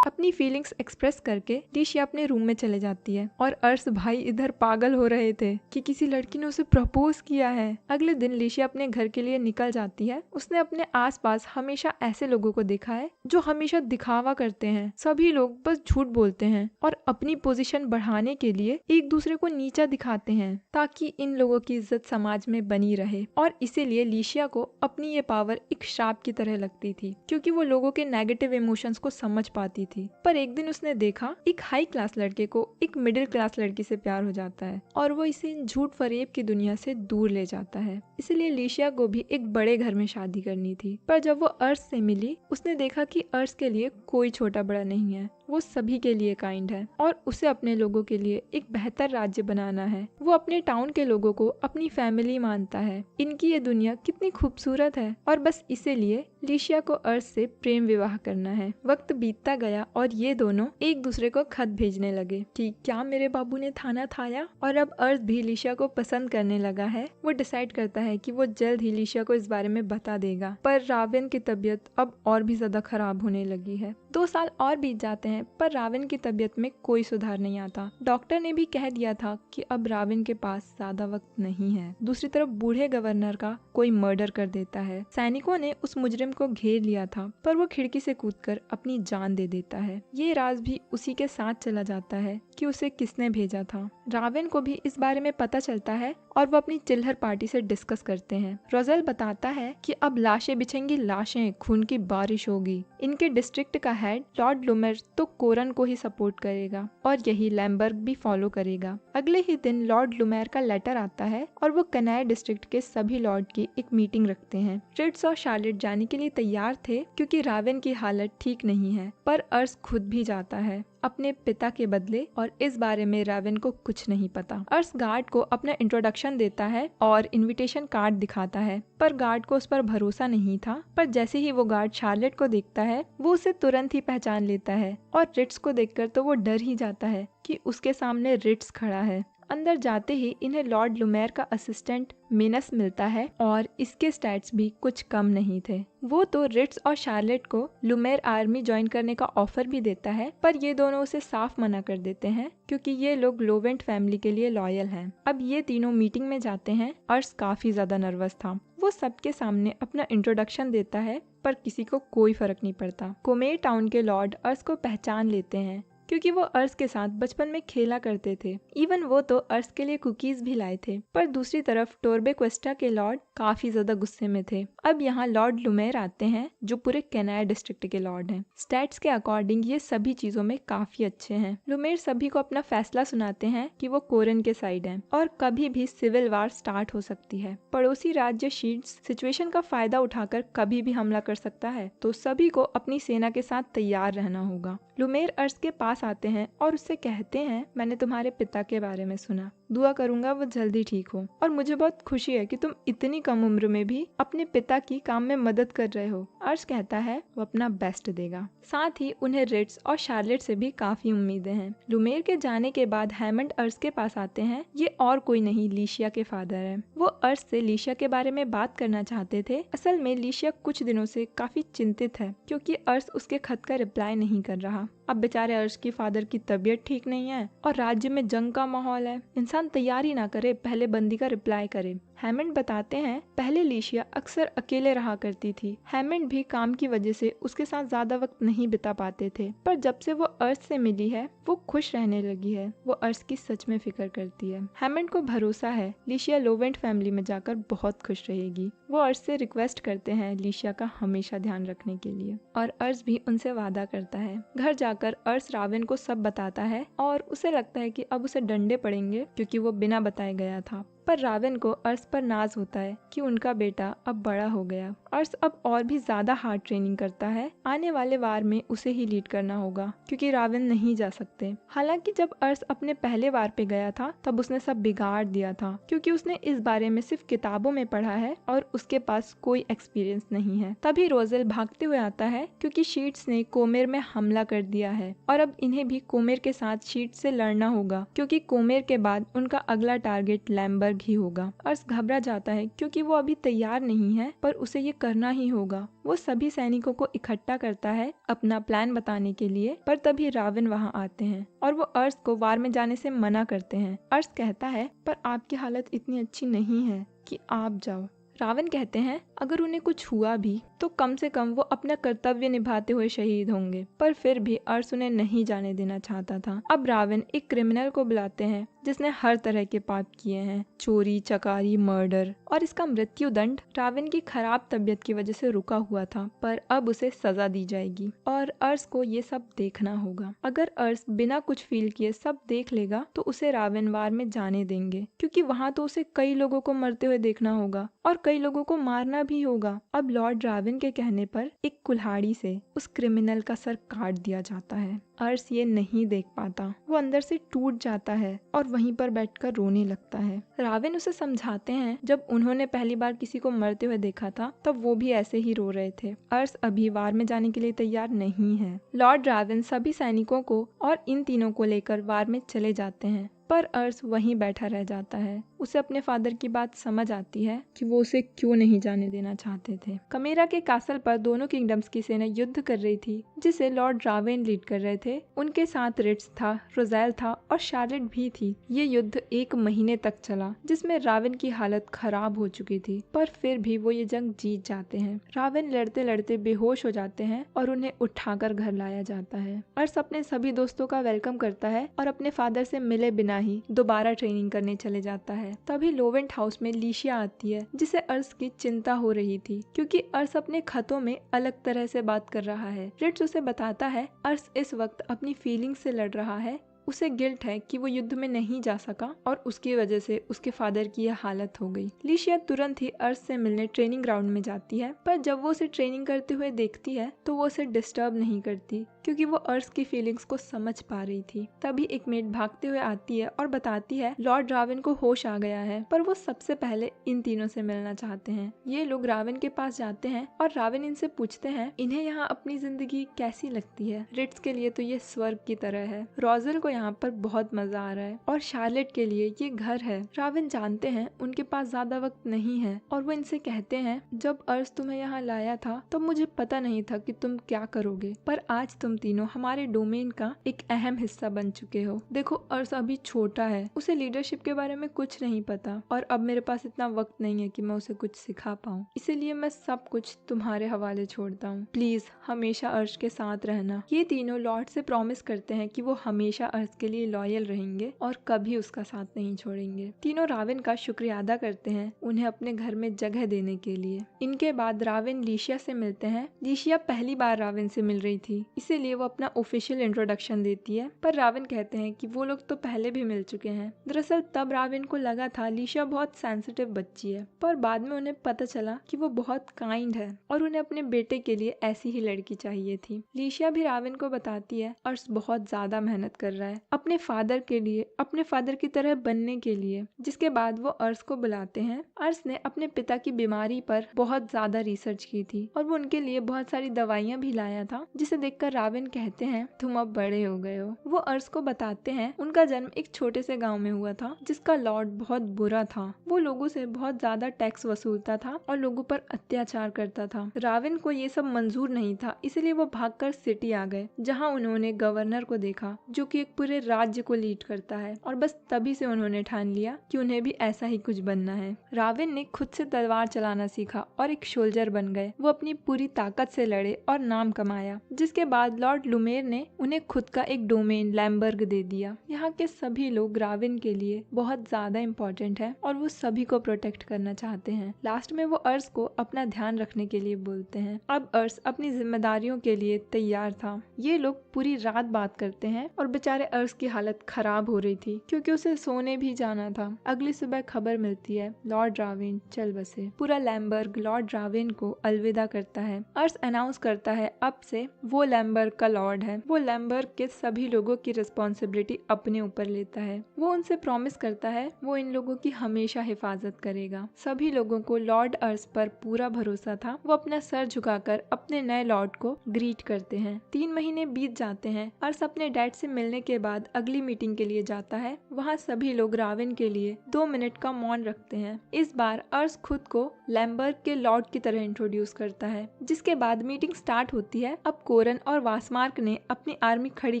अपनी फीलिंग्स एक्सप्रेस करके लिशिया अपने रूम में चले जाती है और अर्श भाई इधर पागल हो रहे थे कि किसी लड़की ने उसे प्रपोज किया है। अगले दिन लिशिया अपने घर के लिए निकल जाती है। उसने अपने आसपास हमेशा ऐसे लोगों को देखा है जो हमेशा दिखावा करते हैं। सभी लोग बस झूठ बोलते हैं और अपनी पोजीशन बढ़ाने के लिए एक दूसरे को नीचा दिखाते हैं ताकि इन लोगों की इज्जत समाज में बनी रहे। और इसीलिए लिशिया को अपनी ये पावर एक श्राप की तरह लगती थी क्योंकि वो लोगों के नेगेटिव इमोशंस को समझ पाती थी। पर एक दिन उसने देखा एक हाई क्लास लड़के को एक मिडिल क्लास लड़की से प्यार हो जाता है और वो इसे झूठ फरेब की दुनिया से दूर ले जाता है। इसलिए लिशिया को भी एक बड़े घर में शादी करनी थी। पर जब वो अर्श से मिली उसने देखा कि अर्श के लिए कोई छोटा बड़ा नहीं है, वो सभी के लिए काइंड है और उसे अपने लोगों के लिए एक बेहतर राज्य बनाना है। वो अपने टाउन के लोगों को अपनी फैमिली मानता है। इनकी ये दुनिया कितनी खूबसूरत है और बस इसीलिए लिशिया को अर्श से प्रेम विवाह करना है। वक्त बीतता गया और ये दोनों एक दूसरे को खत भेजने लगे कि क्या मेरे बाबू ने थाना थाया। और अब अर्श भी लिशिया को पसंद करने लगा है। वो डिसाइड करता है कि वो जल्द ही लिशिया को इस बारे में बता देगा। पर रावेन की तबीयत अब और भी ज्यादा खराब होने लगी है। 2 साल और बीत जाते हैं पर रावेन की तबीयत में कोई सुधार नहीं आता। डॉक्टर ने भी कह दिया था कि अब रावेन के पास ज्यादा वक्त नहीं है। दूसरी तरफ बूढ़े गवर्नर का कोई मर्डर कर देता है। सैनिकों ने उस मुजरिम को घेर लिया था पर वो खिड़की से कूदकर अपनी जान दे देता है। ये राज भी उसी के साथ चला जाता है कि उसे किसने भेजा था। रावेन को भी इस बारे में पता चलता है और वो अपनी चिल्हर पार्टी से डिस्कस करते हैं। रोजेल बताता है कि अब लाशें बिछेंगी, लाशें, खून की बारिश होगी। इनके डिस्ट्रिक्ट का हेड लॉर्ड लुमेर तो कोरन को ही सपोर्ट करेगा और यही लैम्बर्ग भी फॉलो करेगा। अगले ही दिन लॉर्ड लुमेर का लेटर आता है और वो कनाय डिस्ट्रिक्ट के सभी लॉर्ड की एक मीटिंग रखते हैं। रिट्स और शार्लेट जाने के लिए तैयार थे क्योंकि रावेन की हालत ठीक नहीं है, पर अर्श खुद भी जाता है अपने पिता के बदले और इस बारे में रावेन को कुछ नहीं पता। अर्श गार्ड को अपना इंट्रोडक्शन देता है और इनविटेशन कार्ड दिखाता है, पर गार्ड को उस पर भरोसा नहीं था। पर जैसे ही वो गार्ड शार्लेट को देखता है वो उसे तुरंत ही पहचान लेता है और रिट्स को देखकर तो वो डर ही जाता है कि उसके सामने रिट्स खड़ा है। अंदर जाते ही इन्हें लॉर्ड लुमेर का असिस्टेंट मिनस मिलता है और इसके स्टैट्स भी कुछ कम नहीं थे। वो तो रिट्स और शार्लेट को लुमेर आर्मी ज्वाइन करने का ऑफर भी देता है, पर ये दोनों उसे साफ मना कर देते हैं क्योंकि ये लोग लोवेंट फैमिली के लिए लॉयल हैं। अब ये तीनों मीटिंग में जाते हैं। अर्श काफी ज्यादा नर्वस था। वो सबके सामने अपना इंट्रोडक्शन देता है पर किसी को कोई फर्क नहीं पड़ता। कोमेर टाउन के लॉर्ड अर्श को पहचान लेते हैं क्योंकि वो अर्स के साथ बचपन में खेला करते थे। इवन वो तो अर्स के लिए कुकीज भी लाए थे। पर दूसरी तरफ टोरबे क्वेस्टा के लॉर्ड काफी ज्यादा गुस्से में थे। अब यहाँ लॉर्ड लुमेर आते हैं जो पूरे कैनार डिस्ट्रिक्ट के लॉर्ड हैं। स्टैट्स के अकॉर्डिंग ये सभी चीजों में काफी अच्छे हैं। लुमेर सभी को अपना फैसला सुनाते हैं कि वो कोरन के साइड हैं और कभी भी सिविल वार स्टार्ट हो सकती है। पड़ोसी राज्य शीट्स सिचुएशन का फायदा उठाकर कभी भी हमला कर सकता है, तो सभी को अपनी सेना के साथ तैयार रहना होगा। लुमेर अर्स के पास आते हैं और उससे कहते हैं, मैंने तुम्हारे पिता के बारे में सुना, दुआ करूंगा वो जल्दी ठीक हो, और मुझे बहुत खुशी है कि तुम इतनी कम उम्र में भी अपने पिता की काम में मदद कर रहे हो। अर्स कहता है वो अपना बेस्ट देगा। साथ ही उन्हें रिट्स और शार्लेट से भी काफी उम्मीदें हैं। लुमेर के जाने के बाद हैमंड अर्स के पास आते हैं। ये और कोई नहीं, लीशिया के फादर है। वो अर्स से लीशिया के बारे में बात करना चाहते थे। असल में लीशिया कुछ दिनों से काफी चिंतित है क्योंकि अर्स उसके खत का रिप्लाई नहीं कर रहा। अब बेचारे अर्स की फादर की तबीयत ठीक नहीं है और राज्य में जंग का माहौल है। इंसान तैयारी ना करे, पहले बंदी का रिप्लाई करे। हैमंड बताते हैं पहले लीशिया अक्सर अकेले रहा करती थी। हैमंड भी काम की वजह से उसके साथ ज्यादा वक्त नहीं बिता पाते थे, पर जब से वो अर्स से मिली है वो खुश रहने लगी है। वो अर्स की सच में फिक्र करती है। हैमंड को भरोसा है लीशिया लोवेंट फैमिली में जाकर बहुत खुश रहेगी। वो अर्स से रिक्वेस्ट करते हैं लीशिया का हमेशा ध्यान रखने के लिए, और अर्स भी उनसे वादा करता है। घर जाकर अर्स रावेन को सब बताता है और उसे लगता है कि अब उसे डंडे पड़ेंगे क्योंकि वो बिना बताए गया था। पर रावेन को अर्स पर नाज होता है कि उनका बेटा अब बड़ा हो गया। अर्स अब और भी ज्यादा हार्ड ट्रेनिंग करता है। आने वाले वार में उसे ही लीड करना होगा क्योंकि रावेन नहीं जा सकते। हालांकि जब अर्स अपने पहले वार पे गया था तब उसने सब बिगाड़ दिया था क्योंकि उसने इस बारे में सिर्फ किताबों में पढ़ा है और उसके पास कोई एक्सपीरियंस नहीं है। तभी रोजेल भागते हुए आता है क्योंकि शीट्स ने कोमेर में हमला कर दिया है और अब इन्हें भी कोमेर के साथ शीट्स से लड़ना होगा क्योंकि कोमेर के बाद उनका अगला टारगेट लैम्बर्ग ही होगा। अर्स घबरा जाता है क्योंकि वो अभी तैयार नहीं है, पर उसे ये करना ही होगा। वो सभी सैनिकों को इकट्ठा करता है अपना प्लान बताने के लिए, पर तभी रावेन वहाँ आते हैं और वो अर्स को वार में जाने से मना करते हैं। अर्स कहता है पर आपकी हालत इतनी अच्छी नहीं है कि आप जाओ। रावेन कहते हैं अगर उन्हें कुछ हुआ भी तो कम से कम वो अपना कर्तव्य निभाते हुए शहीद होंगे, पर फिर भी अर्स उन्हें नहीं जाने देना चाहता था। अब रावेन एक क्रिमिनल को बुलाते हैं जिसने हर तरह के पाप किए हैं, चोरी, चकारी, मर्डर, और इसका मृत्यु दंड रावेन की खराब तबीयत की वजह से रुका हुआ था, पर अब उसे सजा दी जाएगी और अर्स को ये सब देखना होगा। अगर अर्स बिना कुछ फील किए सब देख लेगा तो उसे रावेन वार में जाने देंगे क्योंकि वहाँ तो उसे कई लोगों को मरते हुए देखना होगा और कई लोगों को मारना भी होगा। अब लॉर्ड रावेन के कहने पर एक कुल्हाड़ी से उस क्रिमिनल का सर काट दिया जाता है। अर्स ये नहीं देख पाता, वो अंदर से टूट जाता है और वहीं पर बैठकर रोने लगता है। रावेन उसे समझाते हैं जब उन्होंने पहली बार किसी को मरते हुए देखा था तब वो भी ऐसे ही रो रहे थे। अर्स अभी वार में जाने के लिए तैयार नहीं है। लॉर्ड रावेन सभी सैनिकों को और इन तीनों को लेकर वार में चले जाते हैं, पर अर्स वहीं बैठा रह जाता है। उसे अपने फादर की बात समझ आती है कि वो उसे क्यों नहीं जाने देना चाहते थे। कमेरा के कासल पर दोनों किंगडम्स की सेना युद्ध कर रही थी जिसे लॉर्ड रावेन लीड कर रहे थे। उनके साथ रिट्स था, रोजेल था और शार्लेट भी थी। ये युद्ध 1 महीने तक चला जिसमें रावेन की हालत खराब हो चुकी थी, पर फिर भी वो ये जंग जीत जाते हैं। रावेन लड़ते लड़ते बेहोश हो जाते हैं और उन्हें उठाकर घर लाया जाता है। अर्स अपने सभी दोस्तों का वेलकम करता है और अपने फादर से मिले बिना ही दोबारा ट्रेनिंग करने चले जाता है। तभी लोवेंट हाउस में लीशिया आती है जिसे अर्स की चिंता हो रही थी क्योंकि अर्स अपने खतों में अलग तरह से बात कर रहा है। रिट्स उसे बताता है अर्स इस वक्त अपनी फीलिंग से लड़ रहा है। उसे गिल्ट है कि वो युद्ध में नहीं जा सका और उसकी वजह से उसके फादर की यह हालत हो गई। लीशिया तुरंत ही अर्स से मिलने ट्रेनिंग ग्राउंड में जाती है, पर जब वो उसे ट्रेनिंग करते हुए देखती है तो वो उसे डिस्टर्ब नहीं करती क्योंकि वो अर्स की फीलिंग्स को समझ पा रही थी। तभी एक मेड भागते हुए आती है और बताती है लॉर्ड रावेन को होश आ गया है, पर वो सबसे पहले इन तीनों से मिलना चाहते हैं। ये लोग रावेन के पास जाते हैं और रावेन इनसे पूछते हैं इन्हें यहाँ अपनी जिंदगी कैसी लगती है। रिट्स के लिए तो ये स्वर्ग की तरह है। रोजेल को यहाँ पर बहुत मजा आ रहा है और शार्लेट के लिए ये घर है। राविन जानते हैं उनके पास ज्यादा वक्त नहीं है और वो इनसे कहते हैं, जब अर्श तुम्हें यहाँ लाया था तो मुझे पता नहीं था कि तुम क्या करोगे, पर आज तुम तीनों हमारे डोमेन का एक अहम हिस्सा बन चुके हो। देखो अर्श अभी छोटा है, उसे लीडरशिप के बारे में कुछ नहीं पता और अब मेरे पास इतना वक्त नहीं है कि मैं उसे कुछ सिखा पाऊँ, इसीलिए मैं सब कुछ तुम्हारे हवाले छोड़ता हूँ। प्लीज हमेशा अर्श के साथ रहना। ये तीनों लॉर्ड से प्रॉमिस करते हैं कि वो हमेशा अर्श के लिए लॉयल रहेंगे और कभी उसका साथ नहीं छोड़ेंगे। तीनों राविन का शुक्रिया अदा करते हैं उन्हें अपने घर में जगह देने के लिए। इनके बाद राविन लीशिया से मिलते हैं। लीशिया पहली बार राविन से मिल रही थी, इसीलिए वो अपना ऑफिशियल इंट्रोडक्शन देती है, पर राविन कहते हैं कि वो लोग तो पहले भी मिल चुके हैं। दरअसल तब राविन को लगा था लीशिया बहुत सेंसिटिव बच्ची है, पर बाद में उन्हें पता चला कि वो बहुत काइंड है और उन्हें अपने बेटे के लिए ऐसी ही लड़की चाहिए थी। लीशिया भी राविन को बताती है अर्श बहुत ज्यादा मेहनत कर रहा है अपने फादर के लिए, अपने फादर की तरह बनने के लिए। जिसके बाद वो अर्श को बुलाते हैं। अर्श ने अपने पिता की बीमारी पर बहुत ज्यादा रिसर्च की थी और वो उनके लिए बहुत सारी दवाइयाँ भी लाया था, जिसे देखकर राविन कहते हैं तुम अब बड़े हो गए हो। वो अर्श को बताते हैं उनका जन्म एक छोटे से गाँव में हुआ था जिसका लॉर्ड बहुत बुरा था। वो लोगों से बहुत ज्यादा टैक्स वसूलता था और लोगों पर अत्याचार करता था। राविन को ये सब मंजूर नहीं था, इसलिए वो भागकर सिटी आ गए, जहाँ उन्होंने गवर्नर को देखा जो कि एक पूरे राज्य को लीड करता है और बस तभी से उन्होंने ठान लिया कि उन्हें भी ऐसा ही कुछ बनना है। राविन ने खुद से तलवार चलाना सीखा और एक सोल्जर बन गए। वो अपनी पूरी ताकत से लड़े और नाम कमाया, जिसके बाद लॉर्ड लुमेर ने उन्हें खुद का एक डोमेन लैम्बर्ग दे दिया। यहाँ के सभी लोग राविन के लिए बहुत ज्यादा इम्पोर्टेंट है और वो सभी को प्रोटेक्ट करना चाहते हैं। लास्ट में वो अर्श को अपना ध्यान रखने के लिए बोलते हैं। अब अर्श अपनी जिम्मेदारियों के लिए तैयार था। ये लोग पूरी रात बात करते हैं और बेचारे अर्श की हालत खराब हो रही थी क्योंकि उसे सोने भी जाना था। अगली सुबह खबर मिलती है लॉर्ड राविन चल बसे। पूरा लैम्बर्ग लॉर्ड राविन को अलविदा करता है। अर्श अनाउंस करता है अब से वो लैम्बर्ग का लॉर्ड है। वो लैम्बर्ग के सभी लोगों की रिस्पॉन्सिबिलिटी अपने ऊपर लेता है। वो उनसे प्रॉमिस करता है वो इन लोगों की हमेशा हिफाजत करेगा। सभी लोगों को लॉर्ड अर्श पर पूरा भरोसा था। वो अपना सर झुकाकर अपने नए लॉर्ड को ग्रीट करते हैं। 3 महीने बीत जाते हैं। अर्श अपने डैड से मिलने के बाद अगली मीटिंग के लिए जाता है। वहाँ सभी लोग राविन के लिए 2 मिनट का मौन रखते हैं। इस बार अर्श खुद को लैम्बर्ग के लॉर्ड की तरह इंट्रोड्यूस करता है। जिसके बाद मीटिंग स्टार्ट होती है। अब कोरन और वासमार्क ने अपनी आर्मी खड़ी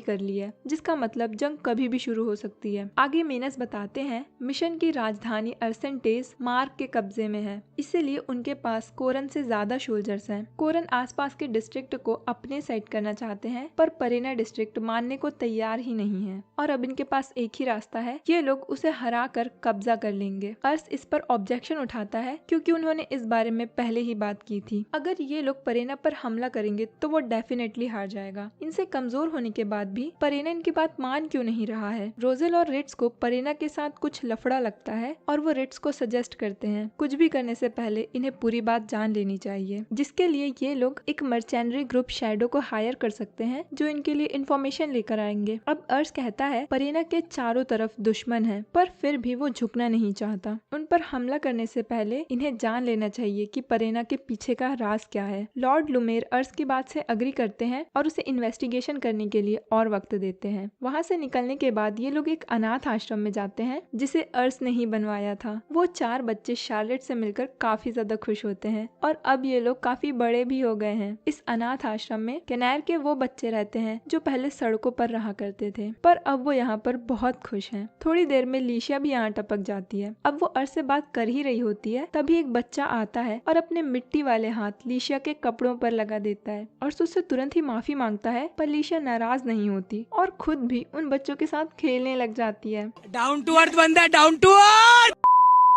कर ली है, जिसका मतलब जंग कभी भी शुरू हो सकती है। आगे मेनस बताते हैं मिशन की राजधानी अर्सेंटेस मार्क के कब्जे में है, इसीलिए उनके पास कोरन से ज्यादा सोल्जर्स हैं। कोरन आसपास के डिस्ट्रिक्ट को अपने साइड करना चाहते हैं, पर परेना डिस्ट्रिक्ट मानने को तैयार ही नहीं है और अब इनके पास एक ही रास्ता है, ये लोग उसे हरा कर कब्जा कर लेंगे। अर्श इस पर ऑब्जेक्शन उठाता है क्योंकि उन्होंने इस बारे में पहले ही बात की थी। अगर ये लोग परेना पर हमला करेंगे तो वो डेफिनेटली हार जाएगा। इनसे कमजोर होने के बाद भी परेना इनकी बात मान क्यों नहीं रहा है। रोजेल और रिट्स को परेना के साथ कुछ लफड़ा लगता है और वो रिट्स को सजेस्ट करते हैं कुछ भी करने से पहले इन्हें पूरी बात जान लेनी चाहिए, जिसके लिए ये लोग एक मर्चेंडरी ग्रुप शैडो को हायर कर सकते हैं जो इनके लिए इन्फॉर्मेशन लेकर आएंगे। अब अर्श कहता है परेना के चारों तरफ दुश्मन है, पर फिर भी वो झुकना नहीं चाहता। उन पर हमला करने से पहले इन्हें जान लेना चाहिए कि परेना के पीछे का राज क्या है। लॉर्ड लुमेर अर्श की बात से अग्री करते हैं और उसे इन्वेस्टिगेशन करने के लिए और वक्त देते हैं। वहाँ से निकलने के बाद ये लोग एक अनाथ आश्रम में जाते हैं जिसे अर्श ने ही बनवाया था। वो 4 बच्चे शार्लेट से मिलकर काफी ज्यादा खुश होते हैं और अब ये लोग काफी बड़े भी हो गए हैं। इस अनाथ आश्रम में कैनार के वो बच्चे रहते हैं जो पहले सड़कों पर रहा करते थे, पर अब वो यहाँ पर बहुत खुश हैं। थोड़ी देर में लीशिया भी यहाँ टपक जाती है। अब वो अर्श से बात कर ही रही होती है, तभी एक बच्चा आता है और अपने मिट्टी वाले हाथ लीशिया के कपड़ों पर लगा देता है और उससे तुरंत ही माफी मांगता है, पर लीशिया नाराज नहीं होती और खुद भी उन बच्चों के साथ खेलने लग जाती है। डाउन टू अर्थ बंदा, डाउन टू अर्थ।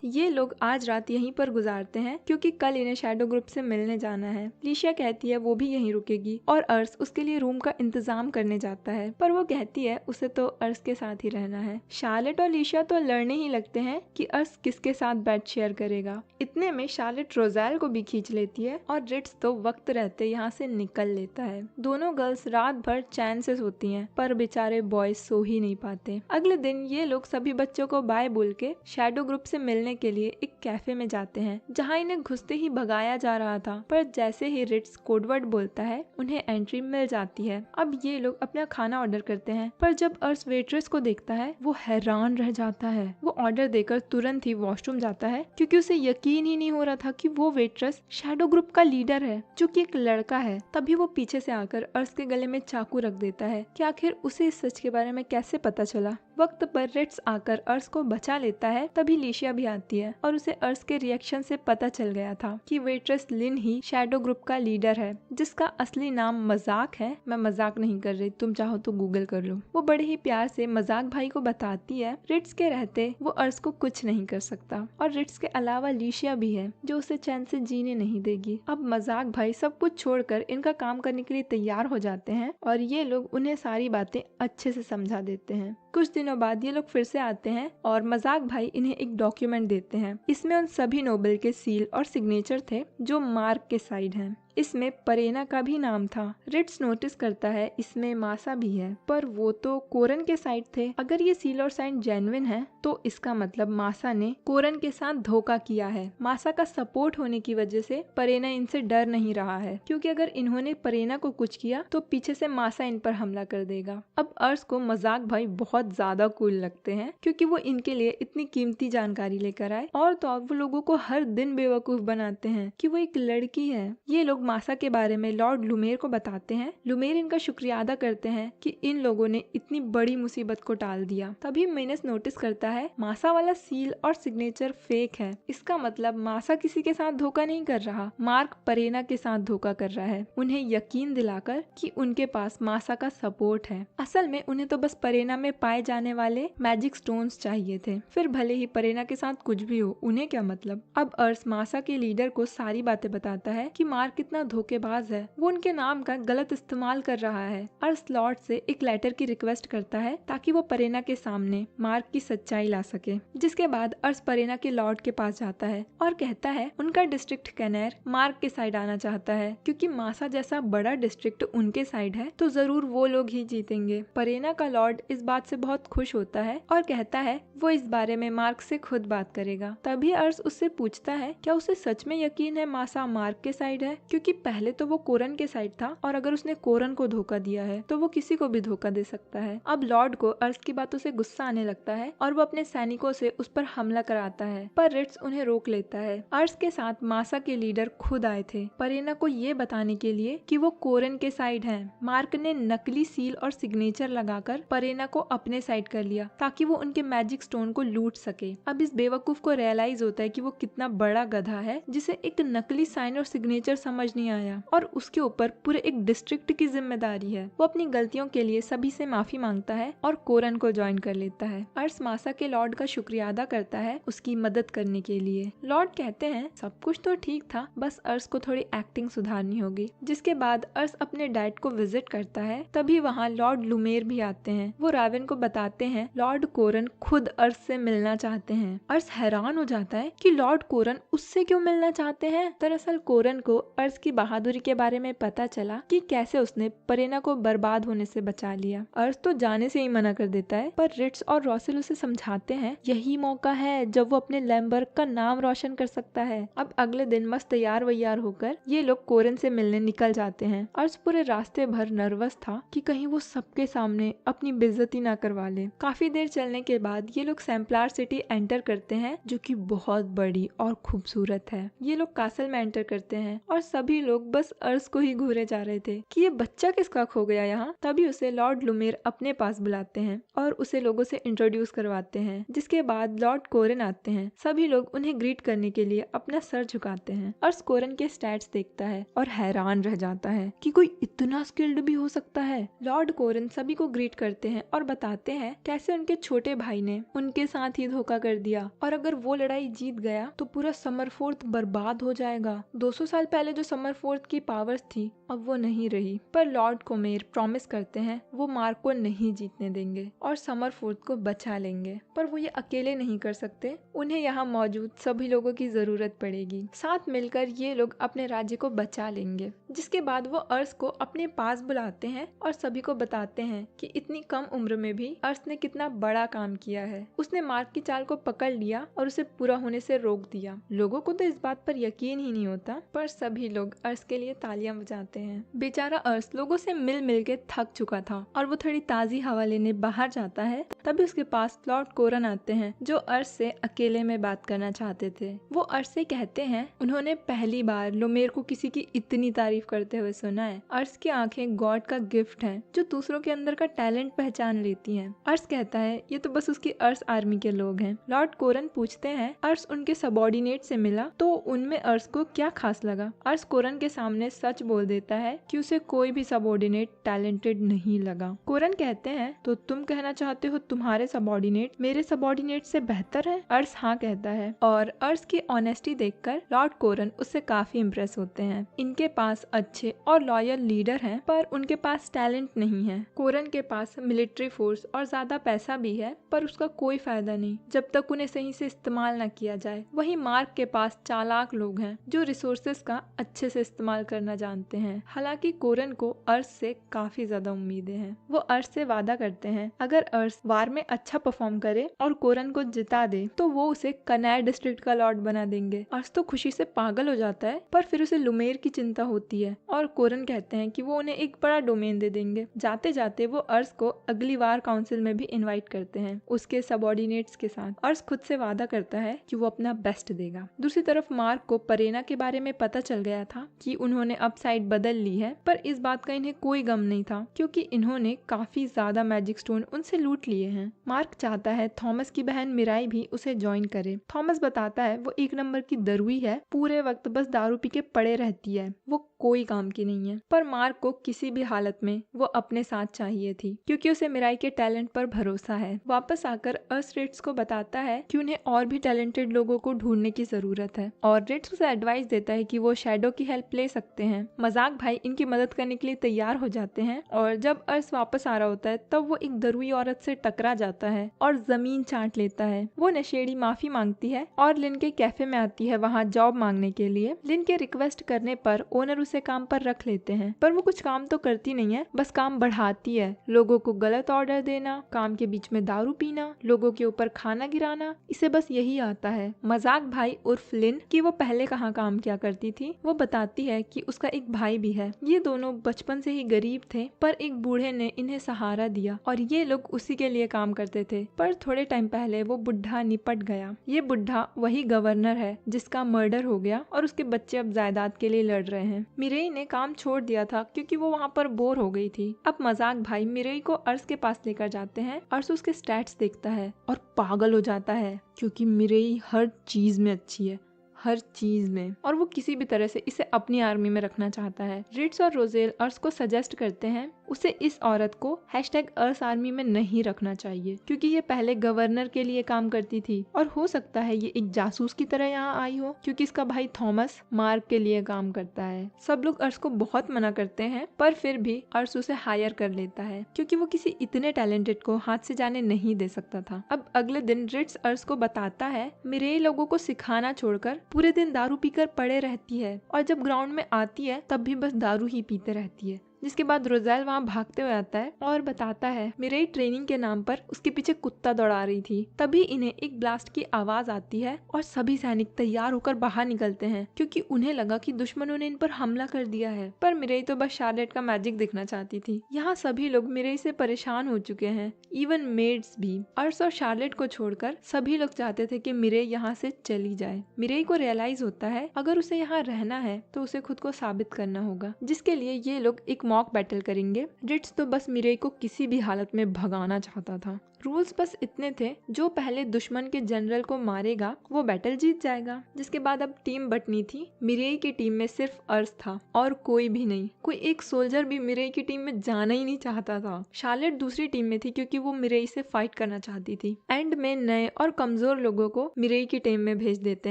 ये लोग आज रात यहीं पर गुजारते हैं क्योंकि कल इन्हें शैडो ग्रुप से मिलने जाना है। लीशिया कहती है वो भी यहीं रुकेगी और अर्श उसके लिए रूम का इंतजाम करने जाता है, पर वो कहती है उसे तो अर्श के साथ ही रहना है। शार्लेट और लीशिया तो लड़ने ही लगते हैं कि अर्श किसके साथ बेड शेयर करेगा। इतने में शार्लेट रोजेल को भी खींच लेती है और रिट्स तो वक्त रहते यहाँ से निकल लेता है। दोनों गर्ल्स रात भर चैन से सोती हैं, पर बेचारे बॉयज सो ही नहीं पाते। अगले दिन ये लोग सभी बच्चों को बाय बोल के शैडो ग्रुप से मिलने मिलने के लिए एक कैफे में जाते हैं जहाँ इन्हें घुसते ही भगाया जा रहा था, पर जैसे ही रिट्स कोडवर्ड बोलता है उन्हें एंट्री मिल जाती है। अब ये लोग अपना खाना ऑर्डर करते हैं, पर जब अर्स वेट्रेस को देखता है वो हैरान रह जाता है। वो ऑर्डर देकर तुरंत ही वॉशरूम जाता है क्योंकि उसे यकीन ही नहीं हो रहा था कि वो वेट्रेस शैडो ग्रुप का लीडर है जो कि एक लड़का है। तभी वो पीछे से आकर अर्स के गले में चाकू रख देता है कि आखिर उसे इस सच के बारे में कैसे पता चला। वक्त पर रिट्स आकर अर्स को बचा लेता है। तभी लिशिया भी आती है और उसे अर्स के रिएक्शन से पता चल गया था कि वेट्रेस लिन ही शैडो ग्रुप का लीडर है, जिसका असली नाम मजाक है। मैं मजाक नहीं कर रही, तुम चाहो तो गूगल कर लो। वो बड़े ही प्यार से मजाक भाई को बताती है रिट्स के रहते वो अर्स को कुछ नहीं कर सकता, और रिट्स के अलावा लिशिया भी है जो उसे चैन से जीने नहीं देगी। अब मजाक भाई सब कुछ छोड़कर इनका काम करने के लिए तैयार हो जाते हैं और ये लोग उन्हें सारी बातें अच्छे से समझा देते हैं। कुछ दिनों बाद ये लोग फिर से आते हैं और मजाक भाई इन्हें एक डॉक्यूमेंट देते हैं। इसमें उन सभी नोबल के सील और सिग्नेचर थे जो मार्क के साइड हैं। इसमें परेना का भी नाम था। रिट्स नोटिस करता है इसमें मासा भी है, पर वो तो कोरन के साइड थे। अगर ये सील और साइन जेन्युइन है तो इसका मतलब मासा ने कोरन के साथ धोखा किया है। मासा का सपोर्ट होने की वजह से परेना इनसे डर नहीं रहा है, क्योंकि अगर इन्होंने परेना को कुछ किया तो पीछे से मासा इन पर हमला कर देगा। अब अर्स को मजाक भाई बहुत ज्यादा कूल लगते हैं क्योंकि वो इनके लिए इतनी कीमती जानकारी लेकर आए, और तो और वो लोगों को हर दिन बेवकूफ बनाते हैं कि वो एक लड़की है। ये लोग मासा के बारे में लॉर्ड लुमेर को बताते हैं। लुमेर इनका शुक्रिया अदा करते हैं कि इन लोगों ने इतनी बड़ी मुसीबत को टाल दिया। तभी मिनस नोटिस करता है मासा वाला सील और सिग्नेचर फेक है। इसका मतलब मासा किसी के साथ धोखा नहीं कर रहा, मार्क परेना के साथ धोखा कर रहा है, उन्हें यकीन दिलाकर कि उनके पास मासा का सपोर्ट है। असल में उन्हें तो बस परेना में पाए जाने वाले मैजिक स्टोन्स चाहिए थे, फिर भले ही परेना के साथ कुछ भी हो, उन्हें क्या मतलब। अब अर्स मासा के लीडर को सारी बातें बताता है कि मार्क कितना धोखेबाज है, वो उनके नाम का गलत इस्तेमाल कर रहा है। अर्स लॉर्ड से एक लेटर की रिक्वेस्ट करता है ताकि वो परेना के सामने मार्क की सच्चाई ला सके। जिसके बाद अर्स परेना के लॉर्ड के पास जाता है और कहता है उनका डिस्ट्रिक्ट कैनेर मार्क के साइड आना चाहता है, क्योंकि मासा जैसा बड़ा डिस्ट्रिक्ट उनके साइड है तो जरूर वो लोग ही जीतेंगे। परेना का लॉर्ड इस बात से बहुत खुश होता है और कहता है वो इस बारे में मार्क से खुद बात करेगा। तभी अर्स उससे पूछता है क्या उसे सच में यकीन है मासा मार्क के साइड है, क्योंकि पहले तो वो कोरन के साइड था और अगर उसने कोरन को धोखा दिया है तो वो किसी को भी धोखा दे सकता है। अब लॉर्ड को अर्स की बातों से गुस्सा आने लगता है और वो अपने सैनिकों से उस पर हमला कराता है, पर रिट्स उन्हें रोक लेता है। अर्स के साथ मासा के लीडर खुद आए थे परेना को ये बताने के लिए कि वो कोरन के साइड हैं। मार्क ने नकली सील और सिग्नेचर लगाकर परेना को अपने साइड कर लिया ताकि वो उनके मैजिक स्टोन को लूट सके। अब इस बेवकूफ को रियलाइज होता है कि वो कितना बड़ा गधा है जिसे एक नकली साइन और सिग्नेचर समझ नहीं आया, और उसके ऊपर पूरे एक डिस्ट्रिक्ट की जिम्मेदारी है। वो अपनी गलतियों के लिए सभी से माफी मांगता है और कोरन को ज्वाइन कर लेता है। अर्स मासा के लॉर्ड का शुक्रिया अदा करता है उसकी मदद करने के लिए। लॉर्ड कहते हैं सब कुछ तो ठीक था, बस अर्स को थोड़ी एक्टिंग सुधारनी होगी। जिसके बाद अर्स अपने डैड को विजिट करता है। तभी वहाँ लॉर्ड लुमेर भी आते हैं। वो रावन को बताते हैं लॉर्ड कोरन खुद अर्स से मिलना चाहते हैं। अर्स हैरान हो जाता है कि लॉर्ड कोरन उससे क्यों मिलना चाहते हैं। दरअसल कोरन को अर्स की बहादुरी के बारे में पता चला कि कैसे उसने परेना को बर्बाद होने से बचा लिया। अर्स तो जाने से ही मना कर देता है, पर रिट्स और रॉसेल उसे समझाते हैं यही मौका है जब वो अपने लैम्बर्ग का नाम रोशन कर सकता है। अब अगले दिन मस्त तैयार वैयार होकर ये लोग कोरन से मिलने निकल जाते हैं। अर्स पूरे रास्ते भर नर्वस था कि कहीं वो सबके सामने अपनी बेइज्जती ना करवा ले। काफी देर चलने के बाद ये लोग सैम्पलार सिटी एंटर करते हैं जो कि बहुत बड़ी और खूबसूरत है। ये लोग कासल में एंटर करते हैं और सभी लोग बस अर्स को ही घूरे जा रहे थे कि ये बच्चा किसका खो गया यहाँ। तभी उसे लॉर्ड लुमेर अपने पास बुलाते हैं और उसे लोगों से इंट्रोड्यूस करवाते हैं। जिसके बाद लॉर्ड कोरन आते हैं। सभी लोग उन्हें ग्रीट करने के लिए अपना सर झुकाते हैं। अर्स कोरन के स्टैट्स देखता है और हैरान रह जाता है कि कोई इतना स्किल्ड भी हो सकता है। लॉर्ड कोरन सभी को ग्रीट करते हैं और बताते हैं कैसे उनके छोटे भाई ने उनके साथ ही धोखा कर दिया और अगर वो लड़ाई जीत गया तो पूरा समरफोर्थ बर्बाद हो जाएगा। 200 साल पहले जो समरफोर्थ की पावर्स थी अब वो नहीं रही। पर लॉर्ड कोमेर प्रॉमिस करते हैं वो मार्क को नहीं जीतने देंगे और समरफोर्थ को बचा लेंगे। पर वो ये अकेले नहीं कर सकते, उन्हें यहाँ मौजूद सभी लोगों की जरूरत पड़ेगी। साथ मिलकर ये लोग अपने राज्य को बचा लेंगे। जिसके बाद वो अर्स को अपने पास बुलाते हैं और सभी को बताते हैं कि इतनी कम उम्र में भी अर्स ने कितना बड़ा काम किया है। उसने मार्क की चाल को पकड़ लिया और उसे पूरा होने से रोक दिया। लोगों को तो इस बात पर यकीन ही नहीं होता, पर सभी लोग अर्स के लिए तालियां बजाते हैं। बेचारा अर्स लोगों से मिल मिल के थक चुका था और वो थोड़ी ताजी हवा लेने बाहर जाता है। तभी उसके पास लॉर्ड कोरन आते हैं जो अर्स से अकेले में बात करना चाहते थे। वो अर्स से कहते हैं उन्होंने पहली बार लोमेर को किसी की इतनी तारीफ करते हुए सुना है। अर्स की आंखें गॉड का गिफ्ट है जो दूसरों के अंदर का टैलेंट पहचान लेती हैं। अर्स कहता है ये तो बस उसकी अर्स आर्मी के लोग हैं। लॉर्ड कोरन पूछते हैं अर्स उनके सबॉर्डिनेट से मिला तो उनमें अर्स को क्या खास लगा। अर्स कोरन के सामने सच बोल देता है कि उसे कोई भी सबॉर्डिनेट टैलेंटेड नहीं लगा। कोरन कहते हैं तो तुम कहना चाहते हो तुम्हारे सबॉर्डिनेट मेरे सबॉर्डिनेट से बेहतर है। अर्स हाँ कहता है और अर्स की ऑनेस्टी देखकर लॉर्ड कोरन उससे काफी इम्प्रेस होते हैं। इनके पास अच्छे और लॉयल लीडर हैं पर उनके पास टैलेंट नहीं है। कोरन के पास मिलिट्री फोर्स और ज्यादा पैसा भी है पर उसका कोई फायदा नहीं जब तक उन्हें सही से इस्तेमाल न किया जाए। वहीं मार्क के पास चालाक लोग हैं जो रिसोर्सेज का अच्छे से इस्तेमाल करना जानते हैं। हालांकि कोरन को अर्स से काफी ज्यादा उम्मीदें हैं। वो अर्स से वादा करते हैं अगर अर्स वार में अच्छा परफॉर्म करे और कोरन को जिता दे तो वो उसे कनार डिस्ट्रिक्ट का लॉर्ड बना देंगे। अर्स तो खुशी से पागल हो जाता है पर फिर उसे लुमेर की चिंता होती है और कोरन कहते हैं कि वो उन्हें एक बड़ा डोमेन दे देंगे। जाते जाते वो अर्स को अगली वार काउंसिल में भी इनवाइट करते हैं उसके सबॉर्डिनेट्स के साथ। अर्स खुद से वादा करता है कि वो अपना बेस्ट देगा। दूसरी तरफ मार्क को परेना के बारे में पता चल गया था कि उन्होंने अब साइड बदल ली है पर इस बात का इन्हें कोई गम नहीं था क्योंकि इन्होंने काफी ज्यादा मैजिक स्टोन उनसे लूट लिए हैं। मार्क चाहता है थॉमस की बहन मिराई भी उसे ज्वाइन करे। थॉमस बताता है वो एक नंबर की दरुई है, पूरे वक्त बस दारू पी के पड़े रहती है, वो कोई काम की नहीं है। पर मार्क को किसी भी हालत में वो अपने साथ चाहिए थी क्योंकि उसे मिराई के टैलेंट पर भरोसा है। वापस आकर अर्स रिट्स को बताता है कि उन्हें और भी टैलेंटेड लोगों को ढूंढने की जरूरत है और रिट्स उसे एडवाइस देता है कि वो शैडो की हेल्प ले सकते हैं। मजाक भाई इनकी मदद करने के लिए तैयार हो जाते हैं और जब अर्स वापस आ रहा होता है तब वो एक दरुई औरत से टकरा जाता है और जमीन चाट लेता है। वो नशेड़ी माफी मांगती है और लिन के कैफे में आती है वहाँ जॉब मांगने के लिए। लिन के रिक्वेस्ट करने पर ओनर उसे काम पर रख लेते हैं पर वो कुछ काम तो करती नहीं है, बस काम बढ़ाती है। लोगों को गलत ऑर्डर देना, काम के बीच में दारू पीना, लोगों के ऊपर खाना गिराना, इसे बस यही आता है। मजाक भाई उर्फ लिन की वो पहले कहाँ काम किया करती थी। वो बताती है कि उसका एक भाई भी है। ये दोनों बचपन से ही गरीब थे पर एक बूढ़े ने इन्हें सहारा दिया और ये लोग उसी के लिए काम करते थे। पर थोड़े टाइम पहले वो बुढ़ा निपट गया। ये बुढ़ा वही गवर्नर है जिसका मर्डर हो गया और उसके बच्चे अब जायदाद के लिए लड़ रहे हैं। मिरेई ने काम छोड़ दिया था क्योंकि वो वहाँ पर बोर हो गई थी। अब मजाक भाई मिरेई को अर्स के पास लेकर जाते हैं। अर्स उसके स्टैट्स देखता है और पागल हो जाता है क्योंकि मिरेई हर चीज में अच्छी है, हर चीज में, और वो किसी भी तरह से इसे अपनी आर्मी में रखना चाहता है। रिट्स और रोजेल अर्स को सजेस्ट करते हैं उसे इस औरत को #अर्स आर्मी में नहीं रखना चाहिए क्योंकि ये पहले गवर्नर के लिए काम करती थी और हो सकता है ये एक जासूस की तरह यहाँ आई हो क्योंकि इसका भाई थॉमस मार्क के लिए काम करता है। सब लोग अर्स को बहुत मना करते हैं पर फिर भी अर्स उसे हायर कर लेता है क्योंकि वो किसी इतने टैलेंटेड को हाथ से जाने नहीं दे सकता था। अब अगले दिन रिट्स अर्स को बताता है मिरेई लोगों को सिखाना छोड़कर पूरे दिन दारू पीकर पड़े रहती है और जब ग्राउंड में आती है तब भी बस दारू ही पीते रहती है। जिसके बाद रोजेल वहाँ भागते हुए आता है और बताता है मिरेई ट्रेनिंग के नाम पर उसके पीछे कुत्ता दौड़ा रही थी। तभी इन्हें एक ब्लास्ट की आवाज आती है और सभी सैनिक तैयार होकर बाहर निकलते हैं क्योंकि उन्हें लगा कि दुश्मनों ने इन पर हमला कर दिया है। पर मिरेई तो बस शार्लेट का मैजिक दिखना चाहती थी। यहाँ सभी लोग मिरेई से परेशान हो चुके हैं, इवन मेड्स भी। अर्स और शार्लेट को छोड़कर सभी लोग चाहते थे कि मिरेई यहाँ से चली जाए। मिरेई को रियलाइज होता है अगर उसे यहाँ रहना है तो उसे खुद को साबित करना होगा, जिसके लिए ये लोग एक मॉक बैटल करेंगे। रिट्स तो बस मिरेई को किसी भी हालत में भगाना चाहता था। रूल्स बस इतने थे, जो पहले दुश्मन के जनरल को मारेगा वो बैटल जीत जाएगा। जिसके बाद अब टीम बटनी थी। मिरेई की टीम में सिर्फ अर्स था और कोई भी नहीं। कोई एक सोल्जर भी मिरेई की टीम में जाना ही नहीं चाहता था। शार्लेट दूसरी टीम में थी क्योंकि वो मिरेई से फाइट करना चाहती थी। एंड में नए और कमजोर लोगों को मिरेई की टीम में भेज देते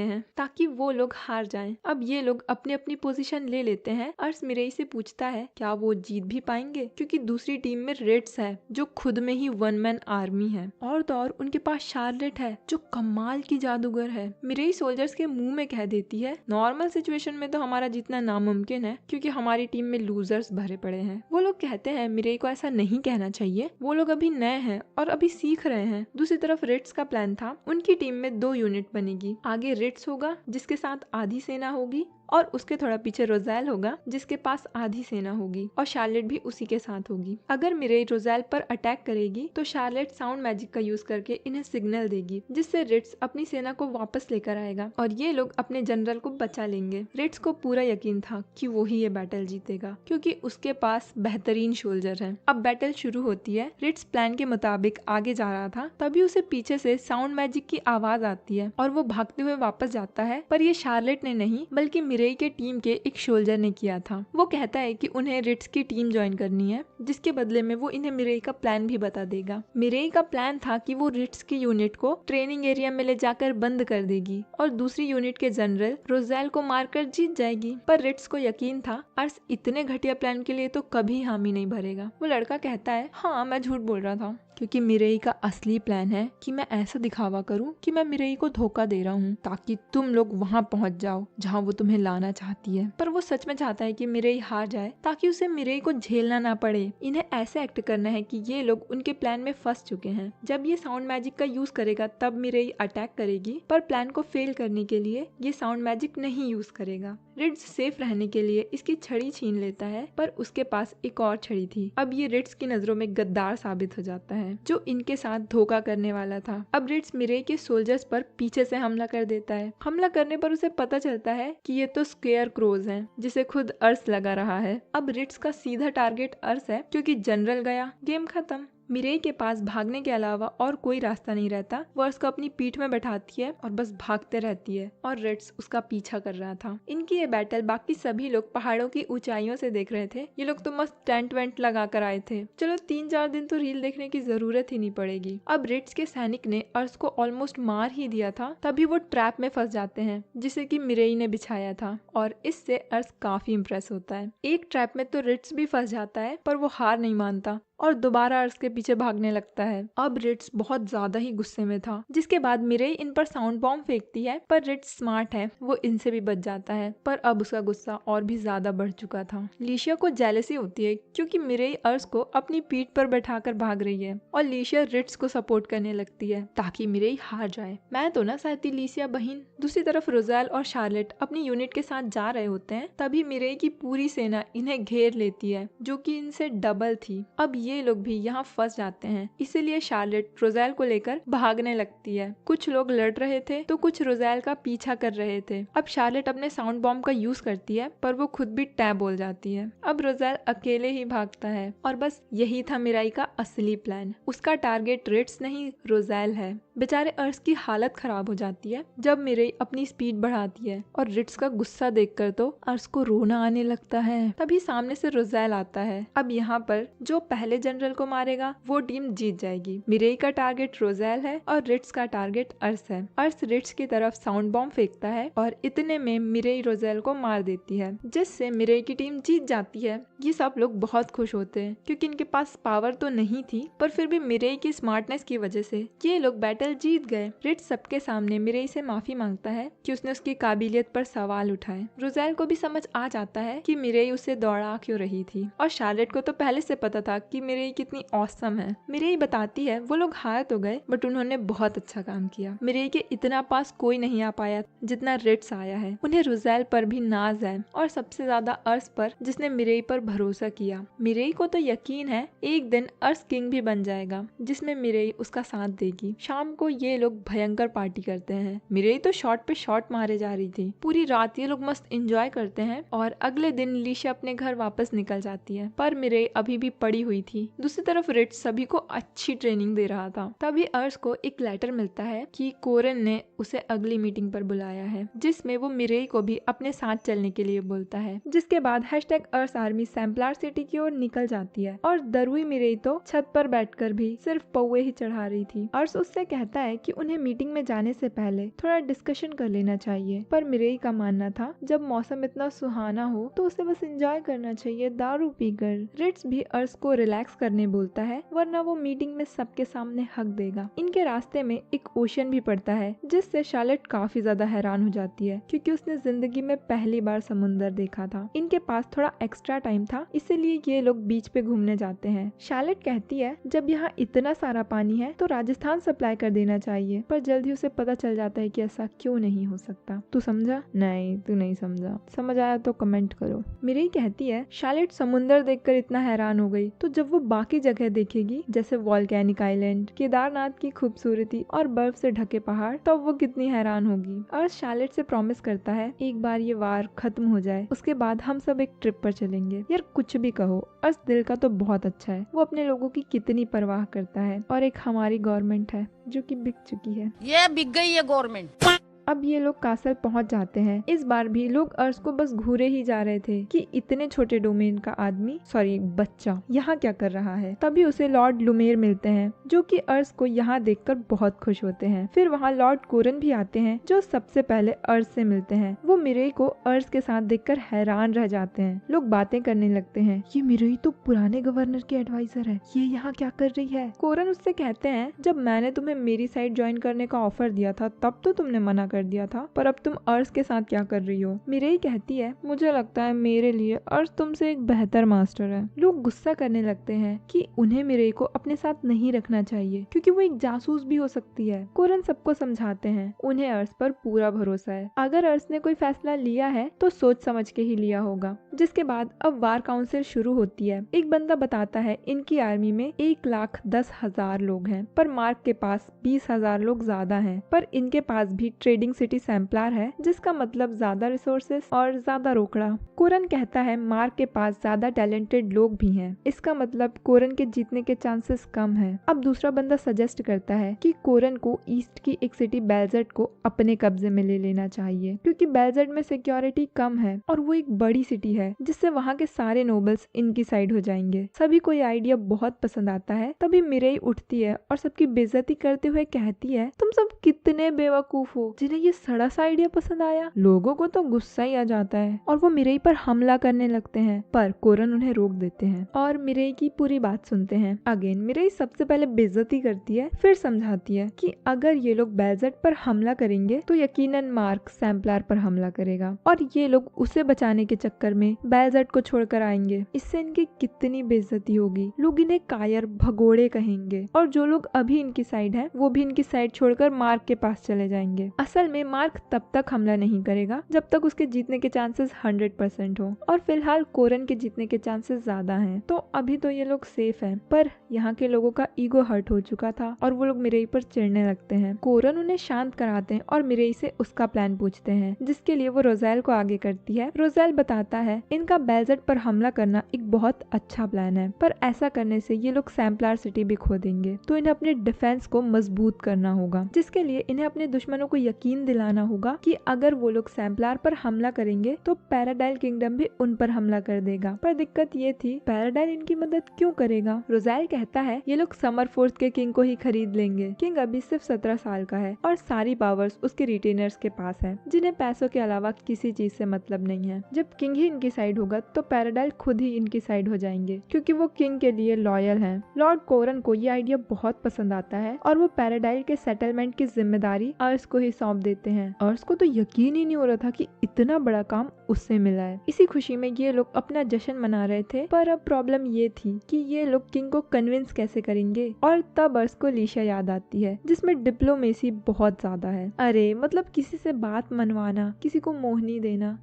हैं ताकि वो लोग हार जाएं। अब ये लोग अपनी अपनी पोजीशन ले लेते हैं। अर्स मिरेई से पूछता है क्या वो जीत भी पाएंगे, क्योंकि दूसरी टीम में रेड्स है जो खुद में ही वन मैन आर्मी है, और तो और उनके पास शार्लेट है जो कमाल की जादूगर है। मिरेई सोल्जर्स के मुंह में कह देती है नॉर्मल सिचुएशन में तो हमारा जीतना नामुमकिन है क्योंकि हमारी टीम में लूजर्स भरे पड़े हैं। वो लोग कहते हैं मिरेई को ऐसा नहीं कहना चाहिए, वो लोग अभी नए हैं और अभी सीख रहे हैं। दूसरी तरफ रेड्स का प्लान था उनकी टीम में 2 यूनिट बनेगी। आगे रेड्स होगा जिसके साथ आधी सेना होगी और उसके थोड़ा पीछे रोज़ेल होगा जिसके पास आधी सेना होगी, और शार्लेट भी उसी के साथ होगी। अगर मिरेई रोज़ेल पर अटैक करेगी तो शार्लेट साउंड मैजिक का यूज करके इन्हें सिग्नल देगी जिससे रेड्स अपनी सेना को वापस लेकर आएगा और ये लोग अपने जनरल को बचा लेंगे। रेड्स को पूरा यकीन था कि वो ही ये बैटल जीतेगा क्योंकि उसके पास बेहतरीन सोल्जर है। अब बैटल शुरू होती है। रेड्स प्लान के मुताबिक आगे जा रहा था, तभी उसे पीछे से साउंड मैजिक की आवाज आती है और वो भागते हुए वापस जाता है। पर ये शार्लेट ने नहीं बल्कि मिरेई के टीम के एक सोल्जर ने किया था। वो कहता है कि उन्हें रेड्स की टीम ज्वाइन करनी है, जिसके बदले में वो इन्हें मिरेई का प्लान भी बता देगा। मिरेई का प्लान था कि वो रेड्स की यूनिट को ट्रेनिंग एरिया में ले जाकर बंद कर देगी और दूसरी यूनिट के जनरल रोज़ेल को मारकर जीत जाएगी। पर रेड्स को यकीन था अर्स इतने घटिया प्लान के लिए तो कभी हामी नहीं भरेगा। वो लड़का कहता है हाँ मैं झूठ बोल रहा था, क्योंकि मिरेई का असली प्लान है कि मैं ऐसा दिखावा करूं कि मैं मिरेई को धोखा दे रहा हूं ताकि तुम लोग वहां पहुंच जाओ जहां वो तुम्हें लाना चाहती है। पर वो सच में चाहता है कि मिरेई हार जाए ताकि उसे मिरेई को झेलना ना पड़े। इन्हें ऐसे एक्ट करना है कि ये लोग उनके प्लान में फंस चुके हैं। जब ये साउंड मैजिक का यूज करेगा तब मिरेई अटैक करेगी, पर प्लान को फेल करने के लिए ये साउंड मैजिक नहीं यूज करेगा। रेड्स सेफ रहने के लिए इसकी छड़ी छीन लेता है, पर उसके पास एक और छड़ी थी। अब ये रेड्स की नजरों में गद्दार साबित हो जाता है जो इनके साथ धोखा करने वाला था। अब रेड्स मिरेई के सोल्जर्स पर पीछे से हमला कर देता है। हमला करने पर उसे पता चलता है कि ये तो स्केयर क्रोज हैं, जिसे खुद अर्स लगा रहा है। अब रेड्स का सीधा टारगेट अर्स है क्योंकि जनरल गया, गेम खत्म। मिरेई के पास भागने के अलावा और कोई रास्ता नहीं रहता। वो अर्स को अपनी पीठ में बैठाती है और बस भागते रहती है और रेड्स उसका पीछा कर रहा था। इनकी ये बैटल बाकी सभी लोग पहाड़ों की ऊंचाइयों से देख रहे थे। ये लोग तो मस्त टेंट वेंट लगा कर आए थे। चलो 3-4 दिन तो रील देखने की जरूरत ही नहीं पड़ेगी। अब रेड्स के सैनिक ने अर्स को ऑलमोस्ट मार ही दिया था, तभी वो ट्रैप में फंस जाते हैं जिसे कि मिरेई ने बिछाया था और इससे अर्स काफी इम्प्रेस होता है। एक ट्रैप में तो रेड्स भी फंस जाता है, पर वो हार नहीं मानता और दोबारा अर्स के पीछे भागने लगता है। अब रेड्स बहुत ज्यादा ही गुस्से में था, जिसके बाद मिरेई इन पर साउंड बॉम्ब फेंकती है, पर रेड्स स्मार्ट है, वो इनसे भी बच जाता है। पर अब उसका गुस्सा और भी ज्यादा बढ़ चुका था। लीशिया को जेलसी होती है क्योंकि मिरेई अर्स को अपनी पीठ पर बैठाकर भाग रही है और लीशिया रेड्स को सपोर्ट करने लगती है ताकि मिरेई हार जाए। मैं तो ना सहती लीशिया बहन। दूसरी तरफ रोज़ेल और शार्लेट अपनी यूनिट के साथ जा रहे होते हैं, तभी मिरेई की पूरी सेना इन्हें घेर लेती है जो कि इनसे डबल थी। अब ये लोग भी यहाँ फंस जाते हैं, इसीलिए शार्लेट रोज़ेल को लेकर भागने लगती है। कुछ लोग लड़ रहे थे तो कुछ रोज़ेल का पीछा कर रहे थे। अब शार्लेट अपने साउंड बॉम्ब का यूज करती है, पर वो खुद भी टैब बोल जाती है। अब रोज़ेल अकेले ही भागता है और बस यही था मिरेई का असली प्लान। उसका टारगेट रेड्स नहीं रोज़ेल है। बेचारे अर्स की हालत खराब हो जाती है जब मिरेई अपनी स्पीड बढ़ाती है और रेड्स का गुस्सा देखकर तो अर्स को रोना आने लगता है। तभी सामने से रोज़ेल आता है। अब यहाँ पर जो पहले जनरल को मारेगा वो टीम जीत जाएगी। मिरेई का टारगेट रोज़ेल है और रेड्स का टारगेट अर्स है। अर्स रेड्स की तरफ साउंड बॉम्ब फेंकता है और इतने में मिरेई रोज़ेल को मार देती है, जिससे मिरेई की टीम जीत जाती है। ये सब लोग बहुत खुश होते हैं क्योंकि इनके पास पावर तो नहीं थी, पर फिर भी मिरेई की स्मार्टनेस की वजह से ये लोग बैटल जीत गए। रेड्स सबके सामने मिरेई से माफी मांगता है कि उसने उसकी काबिलियत पर सवाल उठाए। रोज़ेल को भी समझ आ जाता है कि मिरेई उसे दौड़ा क्यों रही थी, और शार्लेट को तो पहले से पता था कि मिरेई कितनी ऑसम है। मिरेई बताती है वो लोग हार तो गए, बट उन्होंने बहुत अच्छा काम किया। मिरेई के इतना पास कोई नहीं आ पाया जितना रेड्स आया है। उन्हें रोज़ेल पर भी नाज है और सबसे ज्यादा अर्स पर, जिसने मिरेई पर भरोसा किया। मिरेई को तो यकीन है एक दिन अर्स किंग भी बन जाएगा, जिसमें मिरेई उसका साथ देगी। शाम को ये लोग भयंकर पार्टी करते हैं। मिरेई तो शॉट पे शॉट मारे जा रही थी। पूरी रात ये लोग मस्त एंजॉय करते हैं और अगले दिन लीशा अपने घर वापस निकल जाती है, पर मिरेई अभी भी पड़ी हुई थी थी। दूसरी तरफ रिट्स सभी को अच्छी ट्रेनिंग दे रहा था। तभी अर्श को एक लेटर मिलता है कि कोरन ने उसे अगली मीटिंग पर बुलाया है, जिसमें वो मिरेई को भी अपने साथ चलने के लिए बोलता है। जिसके बाद #अर्श आर्मी सैम्पलर सिटी की ओर निकल जाती है और दरुई मिरेई तो छत पर बैठकर भी सिर्फ पौवे ही चढ़ा रही थी। अर्श उससे कहता है कि उन्हें मीटिंग में जाने से पहले थोड़ा डिस्कशन कर लेना चाहिए, पर मिरेई का मानना था जब मौसम इतना सुहाना हो तो उसे बस एंजॉय करना चाहिए दारू पीकर। रिट्स भी अर्श को रिलैक्स करने बोलता है, वरना वो मीटिंग में सबके सामने हक देगा। इनके रास्ते में एक ओशन भी पड़ता है, जिससे शार्लेट काफी ज्यादा हैरान हो जाती है क्योंकि उसने जिंदगी में पहली बार समुंदर देखा था। इनके पास थोड़ा एक्स्ट्रा टाइम था, इसीलिए ये लोग बीच पे घूमने जाते हैं। शार्लेट कहती है जब यहाँ इतना सारा पानी है तो राजस्थान सप्लाई कर देना चाहिए, पर जल्दी उसे पता चल जाता है कि ऐसा क्यों नहीं हो सकता। तू समझा? नहीं, तू नहीं समझा। समझ आया तो कमेंट करो। मिरेई कहती है शार्लेट समुंदर देखकर इतना हैरान हो गई तो जब वो बाकी जगह देखेगी जैसे वॉल्केनिक आइलैंड, केदारनाथ की खूबसूरती और बर्फ से ढके पहाड़, तब वो कितनी हैरान होगी। और शार्लेट से प्रॉमिस करता है एक बार ये वार खत्म हो जाए उसके बाद हम सब एक ट्रिप पर चलेंगे। यार कुछ भी कहो, अर्श दिल का तो बहुत अच्छा है। वो अपने लोगों की कितनी परवाह करता है। और एक हमारी गवर्नमेंट है जो कि बिक चुकी है। ये बिक गई है गवर्नमेंट। अब ये लोग कासल पहुंच जाते हैं। इस बार भी लोग अर्श को बस घूरे ही जा रहे थे कि इतने छोटे डोमेन का आदमी, सॉरी बच्चा, यहाँ क्या कर रहा है। तभी उसे लॉर्ड लुमेर मिलते हैं जो कि अर्श को यहाँ देखकर बहुत खुश होते हैं। फिर वहाँ लॉर्ड कोरन भी आते हैं जो सबसे पहले अर्श से मिलते हैं। वो मिरेई को अर्श के साथ देखकर हैरान रह जाते हैं। लोग बातें करने लगते हैं, ये मिरेई तो पुराने गवर्नर की एडवाइजर है, ये यहाँ क्या कर रही है। कोरन उससे कहते हैं जब मैंने तुम्हें मेरी साइड ज्वाइन करने का ऑफर दिया था तब तो तुमने मना कर दिया था, पर अब तुम अर्श के साथ क्या कर रही हो। मिरेई कहती है मुझे लगता है मेरे लिए अर्श तुमसे एक बेहतर मास्टर है। लोग गुस्सा करने लगते हैं कि उन्हें मिरेई को अपने साथ नहीं रखना चाहिए क्योंकि वो एक जासूस भी हो सकती है। कोरन सबको समझाते हैं उन्हें अर्श पर पूरा भरोसा है। अगर अर्श ने कोई फैसला लिया है तो सोच समझ के ही लिया होगा। जिसके बाद अब वार काउंसिल शुरू होती है। एक बंदा बताता है इनकी आर्मी में 1,10,000 लोग हैं, पर मार्क के पास 20,000 लोग ज्यादा हैं। पर इनके पास भी ट्रेडिंग सिटी सैम्पलर है, जिसका मतलब ज्यादा रिसोर्सेस और ज्यादा रोकड़ा। कोरन कहता है मार्क के पास ज्यादा टैलेंटेड लोग भी हैं, इसका मतलब कोरन के जीतने के चांसेस कम हैं। अब दूसरा बंदा सजेस्ट करता है कि कोरन को ईस्ट की एक सिटी बेल्जर्ट को अपने कब्जे में ले लेना चाहिए क्योंकि बेल्जर्ट में सिक्योरिटी कम है और वो एक बड़ी सिटी है, जिससे वहाँ के सारे नोबल्स इनकी साइड हो जाएंगे। सभी को ये आइडिया बहुत पसंद आता है। तभी मिरेई उठती है और सबकी बेइज्जती करते हुए कहती है तुम सब कितने बेवकूफ हो जिन्हें ये सड़ा सा आइडिया पसंद आया। लोगों को तो गुस्सा ही आ जाता है और वो मिरेई पर हमला करने लगते हैं, पर कोरन उन्हें रोक देते हैं और मिरेई की पूरी बात सुनते हैं। अगेन मिरेई सबसे पहले बेइज्जती करती है, फिर समझाती है कि अगर ये लोग बेल्जर्ट पर हमला करेंगे तो यकीनन मार्क सैम्पलर पर हमला करेगा और ये लोग उसे बचाने के चक्कर में बेल्जर्ट को छोड़कर आएंगे। इससे इनकी कितनी बेइज्जती होगी। लोग इन्हें कायर भगोड़े कहेंगे और जो लोग अभी इनकी साइड हैं वो भी इनकी साइड छोड़कर मार्क के पास चले जाएंगे। असल में मार्क तब तक हमला नहीं करेगा जब तक उसके जीतने के चांसेस 100% हो और फिलहाल कोरन के जीतने के चांसेस ज्यादा हैं। तो अभी तो ये लोग सेफ हैं, पर यहाँ के लोगों का ईगो हर्ट हो चुका था और वो लोग मिरेई पर चिढ़ने लगते हैं। कोरन उन्हें शांत कराते हैं और मिरेई से उसका प्लान पूछते हैं, जिसके लिए वो रोज़ेल को आगे करती है। रोज़ेल बताता है इनका बेल्जर्ट पर हमला करना एक बहुत अच्छा प्लान है, पर ऐसा करने से ये लोग सैम्पलर सिटी भी खो देंगे, तो इन्हें अपने डिफेंस को मजबूत करना होगा, जिसके लिए इन्हें अपने दुश्मनों को यकीन दिलाना होगा कि अगर वो लोग सैम्पलर पर हमला करेंगे तो पैराडाइल किंगडम भी उन पर हमला कर देगा। पर दिक्कत ये थी पैराडाइल इनकी मदद क्यों करेगा। रोज़ेल कहता है ये लोग समर फोर्स के किंग को ही खरीद लेंगे। किंग अभी सिर्फ 17 साल का है और सारी पावर्स उसके रिटेनर्स के पास है, जिन्हें पैसों के अलावा किसी चीज से मतलब नहीं है। जब किंग ही इनकी साइड होगा तो पैराडाइल खुद ही इनकी साइड हो जाएंगे क्योंकि वो किंग के लिए लॉयल हैं। लॉर्ड कोरन को ये आइडिया बहुत पसंद आता है और वो पैराडाइल के सेटलमेंट की जिम्मेदारी अर्श को ही सौंप देते हैं। अर्श को तो यकीन ही नहीं हो रहा था कि इतना बड़ा काम उससे मिला है। इसी खुशी में ये लोग अपना जश्न मना रहे थे, पर अब प्रॉब्लम ये थी कि ये लोग किंग को कन्विंस कैसे करेंगे। और तब अर्श को लीशा याद आती है, जिसमें डिप्लोमेसी बहुत ज्यादा है। अरे मतलब किसी से बात मनवाना, किसी को मोहनी देना।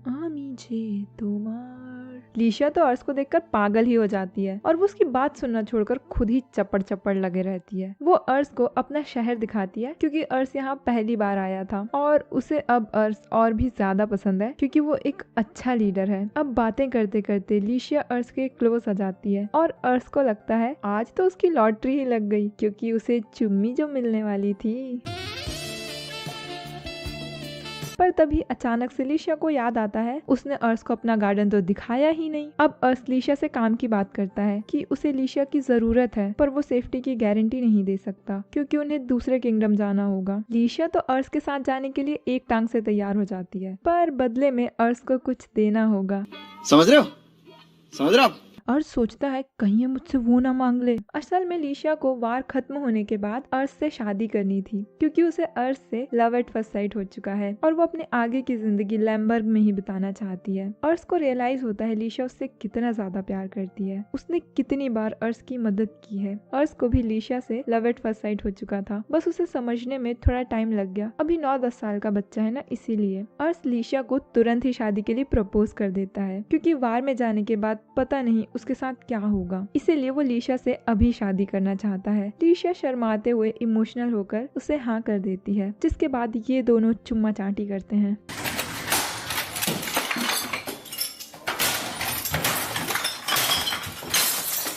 लीशा तो अर्श को देखकर पागल ही हो जाती है और वो उसकी बात सुनना छोड़कर खुद ही चपड़ चपड़ लगे रहती है। वो अर्श को अपना शहर दिखाती है क्योंकि अर्श यहाँ पहली बार आया था और उसे अब अर्श और भी ज्यादा पसंद है क्योंकि वो एक अच्छा लीडर है। अब बातें करते करते लीशिया अर्श के क्लोज आ जाती है और अर्श को लगता है आज तो उसकी लॉटरी ही लग गई, क्योंकि उसे चुम्मी जो मिलने वाली थी। पर तभी अचानक से लीशिया को याद आता है उसने अर्श को अपना गार्डन तो दिखाया ही नहीं। अब अर्श लीशिया से काम की बात करता है कि उसे लीशिया की जरूरत है, पर वो सेफ्टी की गारंटी नहीं दे सकता क्योंकि उन्हें दूसरे किंगडम जाना होगा। लीशिया तो अर्श के साथ जाने के लिए एक टांग से तैयार हो जाती है, पर बदले में अर्श को कुछ देना होगा। समझ रहे हो? समझ रहे हो आप? अर्श सोचता है कहीं ये मुझसे वो ना मांग ले। असल में लीशिया को वार खत्म होने के बाद अर्श से शादी करनी थी, क्योंकि उसे अर्श से लव एट फर्स्ट साइट हो चुका है और वो अपने आगे की जिंदगी लैम्बर्ग में ही बिताना चाहती है। अर्श को रियलाइज होता है लीशिया उससे कितना ज्यादा प्यार करती है, उसने कितनी बार अर्श की मदद की है। अर्श को भी लीशिया से लव एट फर्स्ट साइट हो चुका था, बस उसे समझने में थोड़ा टाइम लग गया। अभी 9-10 साल का बच्चा है ना, इसीलिए अर्श लीशिया को तुरंत ही शादी के लिए प्रपोज कर देता है, क्योंकि वार में जाने के बाद पता नहीं उसके साथ क्या होगा। इसीलिए वो लीशिया से अभी शादी करना चाहता है। लीशिया शर्माते हुए इमोशनल होकर उसे हाँ कर देती है, जिसके बाद ये दोनों चुम्मा चाटी करते हैं।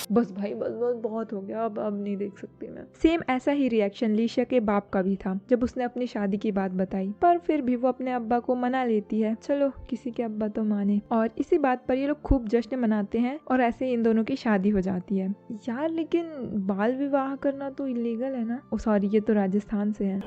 बस भाई बस बस बहुत हो गया, अब नहीं देख सकती मैं। सेम ऐसा ही रिएक्शन लीशिया के बाप का भी था जब उसने अपनी शादी की बात बताई, पर फिर भी वो अपने अब्बा को मना लेती है। चलो किसी के अब्बा तो माने। और इसी बात पर ये लोग खूब जश्न मनाते हैं और ऐसे इन दोनों की शादी हो जाती है। यार लेकिन बाल विवाह करना तो इलीगल है ना? ओ सॉरी, ये तो राजस्थान से है।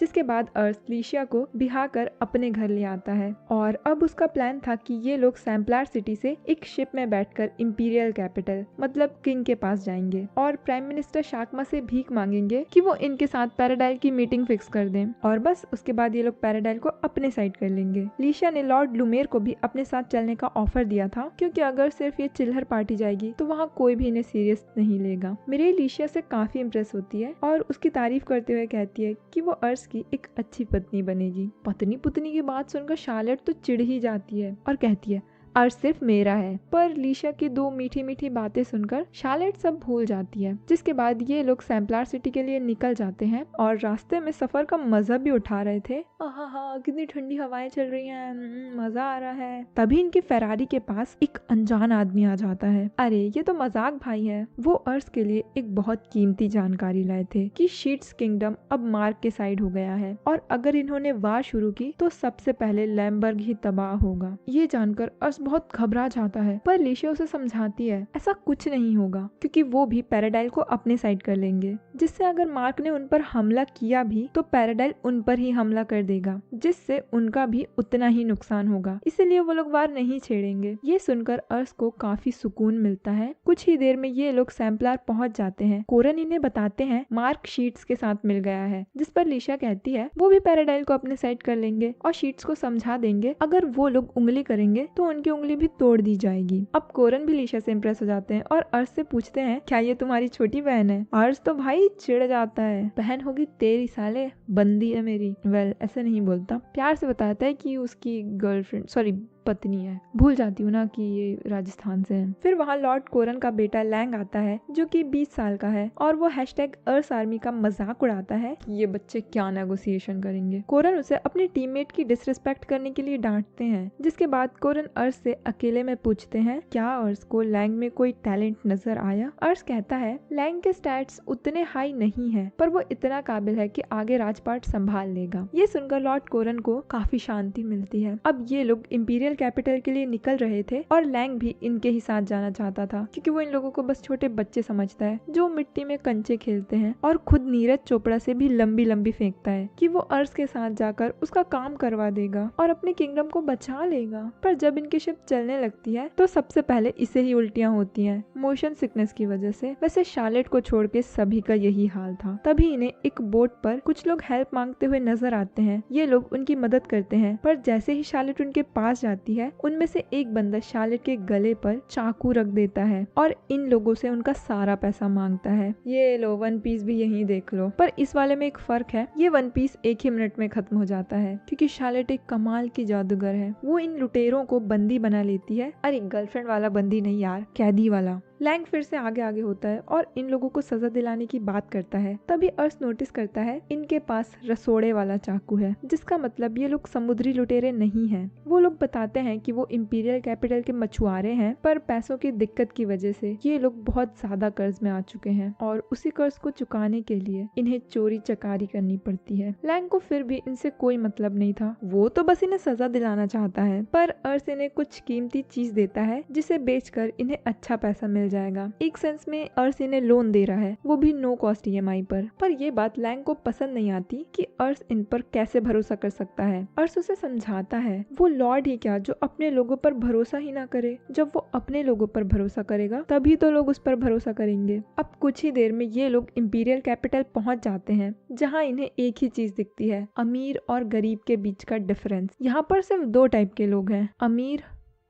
जिसके बाद अर्श लीशिया को बिहा कर अपने घर ले आता है और अब उसका प्लान था कि ये लोग सैम्पलार सिटी से एक शिप में बैठकर इंपीरियल कैपिटल मतलब किंग के पास जाएंगे और प्राइम मिनिस्टर शाकमा से भीख मांगेंगे कि वो इनके साथ पैराडाइल की मीटिंग फिक्स कर दें और बस उसके बाद ये लोग पैराडाइल को अपने साइड कर लेंगे। लीशिया ने लॉर्ड लुमेर को भी अपने साथ चलने का ऑफर दिया था, क्योंकि अगर सिर्फ ये चिल्हर पार्टी जाएगी तो वहाँ कोई भी इन्हें सीरियस नहीं लेगा। मेरे लीशिया से काफी इम्प्रेस होती है और उसकी तारीफ करते हुए कहती है कि वो अर्श की एक अच्छी पत्नी बनेगी। पत्नी पुतनी की बात सुनकर शार्लेट तो चिढ़ ही जाती है और कहती है अर्श सिर्फ मेरा है। पर लीशिया की दो मीठी मीठी बातें सुनकर शार्लेट सब भूल जाती है। जिसके बाद ये लोग सैम्पलार सिटी के लिए निकल जाते हैं और रास्ते में सफर का मजा भी उठा रहे थे। हाँ कितनी ठंडी हवाएं चल रही हैं, मजा आ रहा है। तभी इनकी फेरारी के पास एक अनजान आदमी आ जाता है। अरे ये तो मजाक भाई है। वो अर्श के लिए एक बहुत कीमती जानकारी लाए थे कि शीट्स किंगडम अब मार्क के साइड हो गया है और अगर इन्होंने वार शुरू की तो सबसे पहले लैम्बर्ग ही तबाह होगा। ये जानकर अर्श बहुत घबरा जाता है, पर लीशिया उसे समझाती है ऐसा कुछ नहीं होगा, क्योंकि वो भी पैराडाइल को अपने साइड कर लेंगे, जिससे अगर मार्क ने उन पर हमला किया भी तो पैराडाइल उन पर ही हमला कर देगा, जिससे उनका भी उतना ही नुकसान होगा। इसीलिए वो लोग वार नहीं छेड़ेंगे। ये सुनकर अर्श को काफी सुकून मिलता है। कुछ ही देर में ये लोग सैम्पलार पहुंच जाते हैं। कोरन इन्हें बताते हैं मार्क शीट्स के साथ मिल गया है, जिस पर लीशिया कहती है वो भी पैराडाइल को अपने साइड कर लेंगे और शीट्स को समझा देंगे अगर वो लोग उंगली करेंगे तो उनकी उंगली भी तोड़ दी जाएगी। अब कोरन भी लीशिया से इम्प्रेस हो जाते हैं और अर्श से पूछते हैं क्या ये तुम्हारी छोटी बहन है? अर्श तो भाई चिढ़ जाता है, बहन होगी तेरी साले, बंदी है मेरी। वेल ऐसे नहीं बोलता, प्यार से बताता है कि उसकी गर्लफ्रेंड सॉरी पत्नी है। भूल जाती हूँ ना कि ये राजस्थान से है। फिर वहाँ लॉर्ड कोरन का बेटा लैंग आता है जो कि 20 साल का है और वो #अर्श आर्मी का मजाक उड़ाता है कि ये बच्चे क्या नेगोशिएशन करेंगे। कोरन उसे अपने टीममेट की डिसरिस्पेक्ट करने के लिए डांटते हैं। जिसके बाद कोरन अर्श से अकेले में पूछते हैं क्या अर्श को लैंग में कोई टैलेंट नजर आया? अर्श कहता है लैंग के स्टैट्स उतने हाई नहीं है, पर वो इतना काबिल है कि आगे राजपाट संभाल लेगा। ये सुनकर लॉर्ड कोरन को काफी शांति मिलती है। अब ये लोग इंपीरियल कैपिटल के लिए निकल रहे थे और लैंग भी इनके ही साथ जाना चाहता था, क्योंकि वो इन लोगों को बस छोटे बच्चे समझता है जो मिट्टी में कंचे खेलते हैं और खुद नीरज चोपड़ा से भी लंबी लंबी फेंकता है कि वो अर्श के साथ जाकर उसका काम करवा देगा और अपने किंगडम को बचा लेगा। पर जब इनकी शिप चलने लगती है तो सबसे पहले इसे ही उल्टियां होती हैं मोशन सिकनेस की वजह से। वैसे शार्लेट को छोड़ के सभी का यही हाल था। तभी इन्हें एक बोट पर कुछ लोग हेल्प मांगते हुए नजर आते हैं। ये लोग उनकी मदद करते हैं, पर जैसे ही शार्लेट उनके पास जाती है उनमें से एक बंदा शार्लेट के गले पर चाकू रख देता है और इन लोगों से उनका सारा पैसा मांगता है। ये लो वन पीस भी यहीं देख लो। पर इस वाले में एक फर्क है, ये वन पीस एक ही मिनट में खत्म हो जाता है, क्योंकि शार्लेट एक कमाल की जादूगर है। वो इन लुटेरों को बंदी बना लेती है। अरे गर्लफ्रेंड वाला बंदी नहीं यार, कैदी वाला। लैंग फिर से आगे आगे होता है और इन लोगों को सजा दिलाने की बात करता है। तभी अर्स नोटिस करता है इनके पास रसोड़े वाला चाकू है, जिसका मतलब ये लोग समुद्री लुटेरे नहीं हैं। वो लोग बताते हैं कि वो इंपीरियल कैपिटल के मछुआरे हैं, पर पैसों की दिक्कत की वजह से ये लोग बहुत ज्यादा कर्ज में आ चुके हैं और उसी कर्ज को चुकाने के लिए इन्हें चोरी चकारी करनी पड़ती है। लैंग को फिर भी इनसे कोई मतलब नहीं था, वो तो बस इन्हें सजा दिलाना चाहता है। पर अर्स इन्हें कुछ कीमती चीज देता है जिसे बेचकर इन्हें अच्छा पैसा मिल जाएगा। एक सेंस में अर्स इन्हें लोन दे रहा है, वो भी नो कॉस्ट EMI पर ये बात लैंग को पसंद नहीं आती कि अर्स इन पर कैसे भरोसा कर सकता है। अर्स उसे समझाता है वो लॉर्ड ही क्या जो अपने लोगों पर भरोसा ही ना करे। जब वो अपने लोगों पर भरोसा करेगा तभी तो लोग उस पर भरोसा करेंगे। अब कुछ ही देर में ये लोग इंपीरियल कैपिटल पहुंच जाते हैं, जहां इन्हें एक ही चीज दिखती है, अमीर और गरीब के बीच का डिफरेंस। यहाँ पर सिर्फ 2 टाइप के लोग हैं, अमीर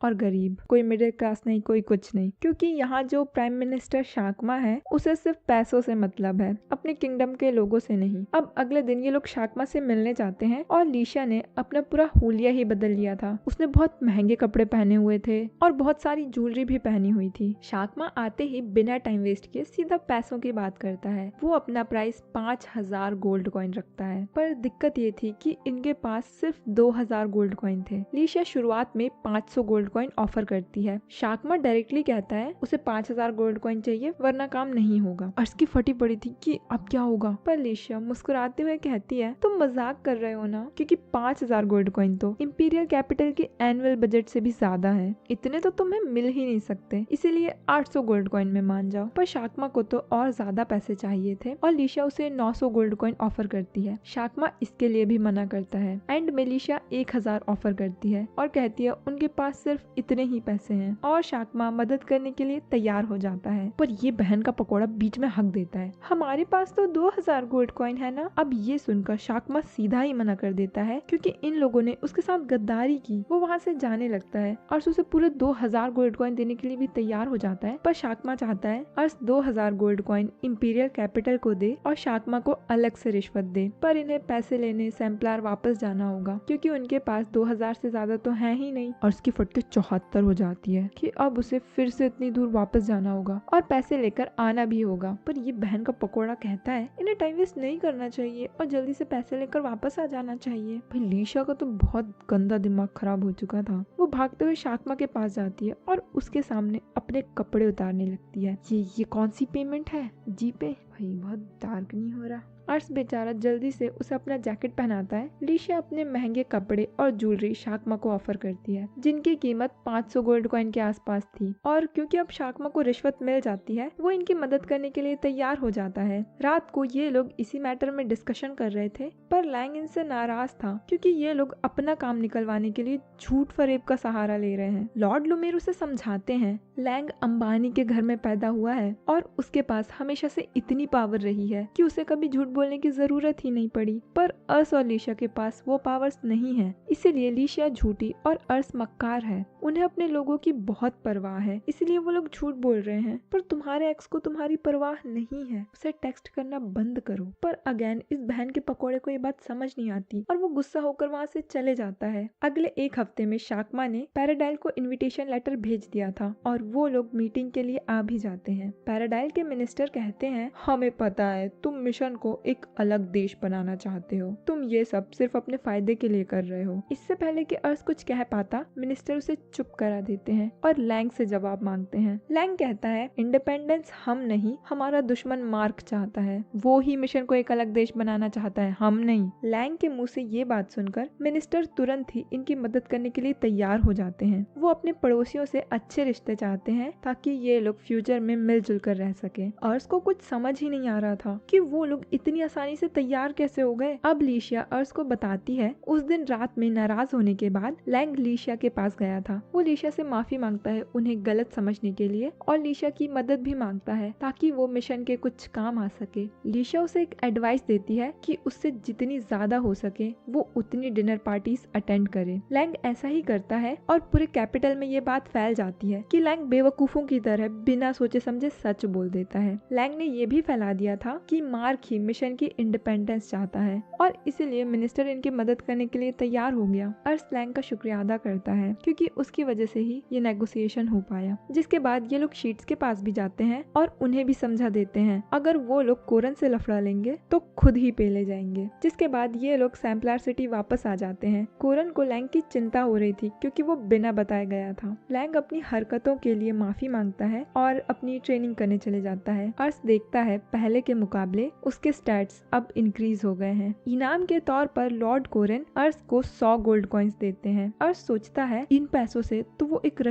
और गरीब। कोई मिडिल क्लास नहीं, कोई कुछ नहीं, क्योंकि यहाँ जो प्राइम मिनिस्टर शाकमा है उसे सिर्फ पैसों से मतलब है, अपने किंगडम के लोगों से नहीं। अब अगले दिन ये लोग शाकमा से मिलने जाते हैं और लीशा ने अपना पूरा हुलिया ही बदल लिया था। उसने बहुत महंगे कपड़े पहने हुए थे और बहुत सारी ज्वेलरी भी पहनी हुई थी। शाकमा आते ही बिना टाइम वेस्ट किए सीधा पैसों की बात करता है। वो अपना प्राइस 5000 गोल्ड कॉइन रखता है, पर दिक्कत ये थी कि इनके पास सिर्फ 2000 गोल्ड कॉइन थे। लीशा शुरुआत में 500 गोल्ड कॉइन ऑफर करती है। शाकमा डायरेक्टली कहता है उसे 5000 गोल्ड कॉइन चाहिए वरना काम नहीं होगा। अर्स की फटी पड़ी थी कि अब क्या होगा, पर लीशा मुस्कुराते हुए कहती है तुम मजाक कर रहे हो ना, क्योंकि 5000 गोल्ड कॉइन तो इंपीरियल कैपिटल के एनुअल बजट से भी ज्यादा है, इतने तो तुम्हें मिल ही नहीं सकते, इसीलिए 800 गोल्ड कॉइन में मान जाओ। पर शाकमा को तो और ज्यादा पैसे चाहिए थे और लीशा उसे 900 गोल्ड कॉइन ऑफर करती है। शाकमा इसके लिए भी मना करता है। एंड में लीशा 1000 ऑफर करती है और कहती है उनके पास सिर्फ इतने ही पैसे हैं और शाकमा मदद करने के लिए तैयार हो जाता है। पर ये बहन का पकोड़ा बीच में हक देता है, हमारे पास तो 2000 गोल्ड कॉइन है ना। अब ये सुनकर शाकमा सीधा ही मना कर देता है, क्योंकि इन लोगों ने उसके साथ गद्दारी की। वो वहाँ से जाने लगता है और उसे पूरे 2000 गोल्ड कॉइन देने के लिए भी तैयार हो जाता है। पर शाकमा चाहता है अर्स 2000 गोल्ड कॉइन इंपीरियल कैपिटल को दे और शाकमा को अलग से रिश्वत दे। पर इन्हें पैसे लेने सैम्पलार वापस जाना होगा, क्योंकि उनके पास 2000 से ज्यादा तो है ही नहीं। और उसकी फट के 74 हो जाती है कि अब उसे फिर से इतनी दूर वापस जाना होगा और पैसे लेकर आना भी होगा। पर ये बहन का पकोड़ा कहता है इन्हें टाइम वेस्ट नहीं करना चाहिए और जल्दी से पैसे लेकर वापस आ जाना चाहिए। भाई लीशा का तो बहुत गंदा दिमाग खराब हो चुका था। वो भागते हुए शाकमा के पास जाती है और उसके सामने अपने कपड़े उतारने लगती है। ये कौन सी पेमेंट है, जी पे? भाई बहुत डार्क नहीं हो रहा। अर्स बेचारा जल्दी से उसे अपना जैकेट पहनाता है। लीशा अपने महंगे कपड़े और ज्वेलरी शाकमा को ऑफर करती है, जिनकी कीमत 500 गोल्ड कॉइन के आसपास थी। और क्योंकि अब शाकमा को रिश्वत मिल जाती है, वो इनकी मदद करने के लिए तैयार हो जाता है। रात को ये लोग इसी मैटर में डिस्कशन कर रहे थे, पर लैंग इनसे नाराज था, क्योंकि ये लोग अपना काम निकलवाने के लिए झूठ फरेब का सहारा ले रहे हैं। लॉर्ड लुमेर उसे समझाते हैं लैंग अंबानी के घर में पैदा हुआ है और उसके पास हमेशा से इतनी पावर रही है कि उसे कभी झूठ बोलने की जरूरत ही नहीं पड़ी। पर अर्स और लीशा के पास वो पावर्स नहीं है, इसीलिए लीशा झूठी और अर्स मक्कार है। उन्हें अपने लोगों की बहुत परवाह है, इसलिए वो लोग झूठ बोल रहे हैं। पर तुम्हारे एक्स को तुम्हारी परवाह नहीं है, उसे टेक्स्ट करना बंद करो। पर अगेन इस बहन के पकोड़े को ये बात समझ नहीं आती और वो गुस्सा होकर वहाँ से चले जाता है। अगले एक हफ्ते में शाकमा ने पैराडाइल को इन्विटेशन लेटर भेज दिया था और वो लोग मीटिंग के लिए आ भी जाते हैं। पैराडाइल के मिनिस्टर कहते हैं हमें पता है तुम मिशन को एक अलग देश बनाना चाहते हो, तुम ये सब सिर्फ अपने फायदे के लिए कर रहे हो। इससे पहले कि अर्स कुछ कह पाता, मिनिस्टर उसे चुप करा देते हैं और लैंग से जवाब मांगते हैं। लैंग कहता है इंडिपेंडेंस हम नहीं, हमारा दुश्मन मार्क चाहता है, वो ही मिशन को एक अलग देश बनाना चाहता है, हम नहीं। लैंग के मुंह से ये बात सुनकर मिनिस्टर तुरंत ही इनकी मदद करने के लिए तैयार हो जाते हैं। वो अपने पड़ोसियों से अच्छे रिश्ते चाहते हैं ताकि ये लोग फ्यूचर में मिलजुल कर रह सके। अर्स को कुछ समझ ही नहीं आ रहा था कि वो लोग इतनी आसानी से तैयार कैसे हो गए। अब लीशा अर्स को बताती है उस दिन रात में नाराज होने के बाद लैंग लीशा के पास गया था। वो लीशा से माफी मांगता है उन्हें गलत समझने के लिए और लीशा की मदद भी मांगता है ताकि वो मिशन के कुछ काम आ सके। लीशा उसे एक एडवाइस देती है कि उससे जितनी ज्यादा हो सके वो उतनी डिनर पार्टीज अटेंड करे। लैंग ऐसा ही करता है और पूरे कैपिटल में ये बात फैल जाती है कि लैंग बेवकूफों की तरह बिना सोचे समझे सच बोल देता है। लैंग ने ये भी फैला दिया था कि मार्क ही मिशन की इंडिपेंडेंस चाहता है और इसीलिए मिनिस्टर इनकी मदद करने के लिए तैयार हो गया। अर्स लैंग का शुक्रिया अदा करता है क्योंकि उसकी वजह से ही ये नेगोशिएशन हो पाया। जिसके बाद ये लोग शीट्स के पास भी जाते हैं और उन्हें भी समझा देते हैं अगर वो लोग कोरन से लफड़ा लेंगे तो खुद ही पेले जाएंगे। जिसके बाद ये लोग सैम्पलर सिटी वापस आ जाते हैं। कोरन को लैंग की चिंता हो रही थी क्योंकि वो बिना बताए गया था। लैंग अपनी हरकतों के लिए माफी मांगता है और अपनी ट्रेनिंग करने चले जाता है। अर्स देखता है पहले के मुकाबले उसके स्टैट्स अब इंक्रीज हो गए हैं। इनाम के तौर पर लॉर्ड कोरन अर्स को 100 गोल्ड कॉइन्स देते हैं। अर्स सोचता है इन पैसों से तो वो एक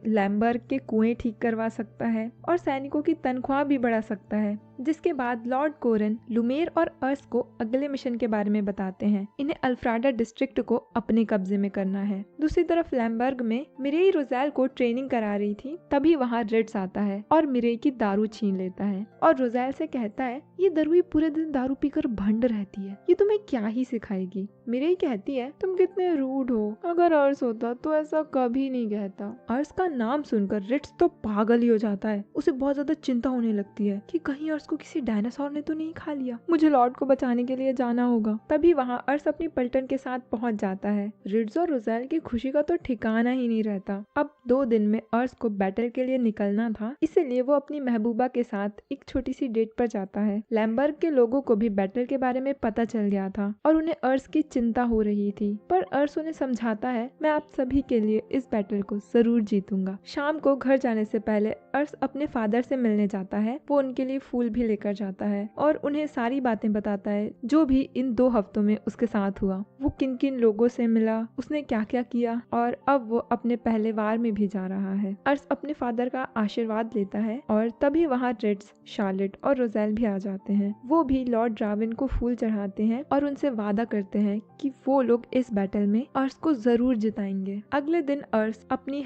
लैम्बर्ग के कुएं ठीक करवा सकता है और सैनिकों की तनख्वाह भी बढ़ा सकता है। जिसके बाद लॉर्ड कोरन लुमेर और अर्स को अगले मिशन के बारे में बताते हैं। इन्हें अल्फ्राडा डिस्ट्रिक्ट को अपने कब्जे में करना है। दूसरी तरफ लैम्बर्ग में मिरेई रोज़ेल को ट्रेनिंग करा रही थी, तभी वहाँ रिट्स आता है और मिरेई की दारू छीन लेता है और रोज़ेल से कहता है ये दरुई पूरे दिन दारू पीकर भंड रहती है, ये तुम्हें क्या ही सिखाएगी। मिरेई कहती है तुम कितने रूड हो, अगर अर्स होता तो ऐसा कभी नहीं कहता। अर्स का नाम सुनकर रिट्स तो पागल ही हो जाता है। उसे बहुत ज्यादा चिंता होने लगती है कि कहीं अर्स को किसी डायनासोर ने तो नहीं खा लिया, मुझे लॉर्ड को बचाने के लिए जाना होगा। तभी वहाँ अर्स अपनी पलटन के साथ पहुँच जाता है। रिट्स और रोज़ेल की खुशी का तो ठिकाना ही नहीं रहता। अब 2 दिन में अर्स को बैटल के लिए निकलना था, इसीलिए वो अपनी महबूबा के साथ एक छोटी सी डेट पर जाता है। लैम्बर्ग के लोगों को भी बैटल के बारे में पता चल गया था और उन्हें अर्स की चिंता हो रही थी, पर अर्स उन्हें समझाता है मैं आप सभी के लिए इस बैटल को जरूर जीतूंगा। शाम को घर जाने से पहले अर्स अपने फादर से मिलने जाता है। वो उनके लिए फूल भी लेकर जाता है और उन्हें सारी बातें बताता है जो भी इन 2 हफ्तों में उसके साथ हुआ। वो किन किन लोगों से मिला, उसने क्या क्या किया और अब वो अपने पहले वार में भी जा रहा है। अर्स अपने फादर का आशीर्वाद लेता है और तभी वहाँ रिट्स, शार्लेट और रोज़ेल भी आ जाते हैं। वो भी लॉर्ड ड्राविन को फूल चढ़ाते हैं और उनसे वादा करते हैं कि वो लोग इस बैटल में अर्स को जरूर जिताएंगे। अगले दिन अर्स अपनी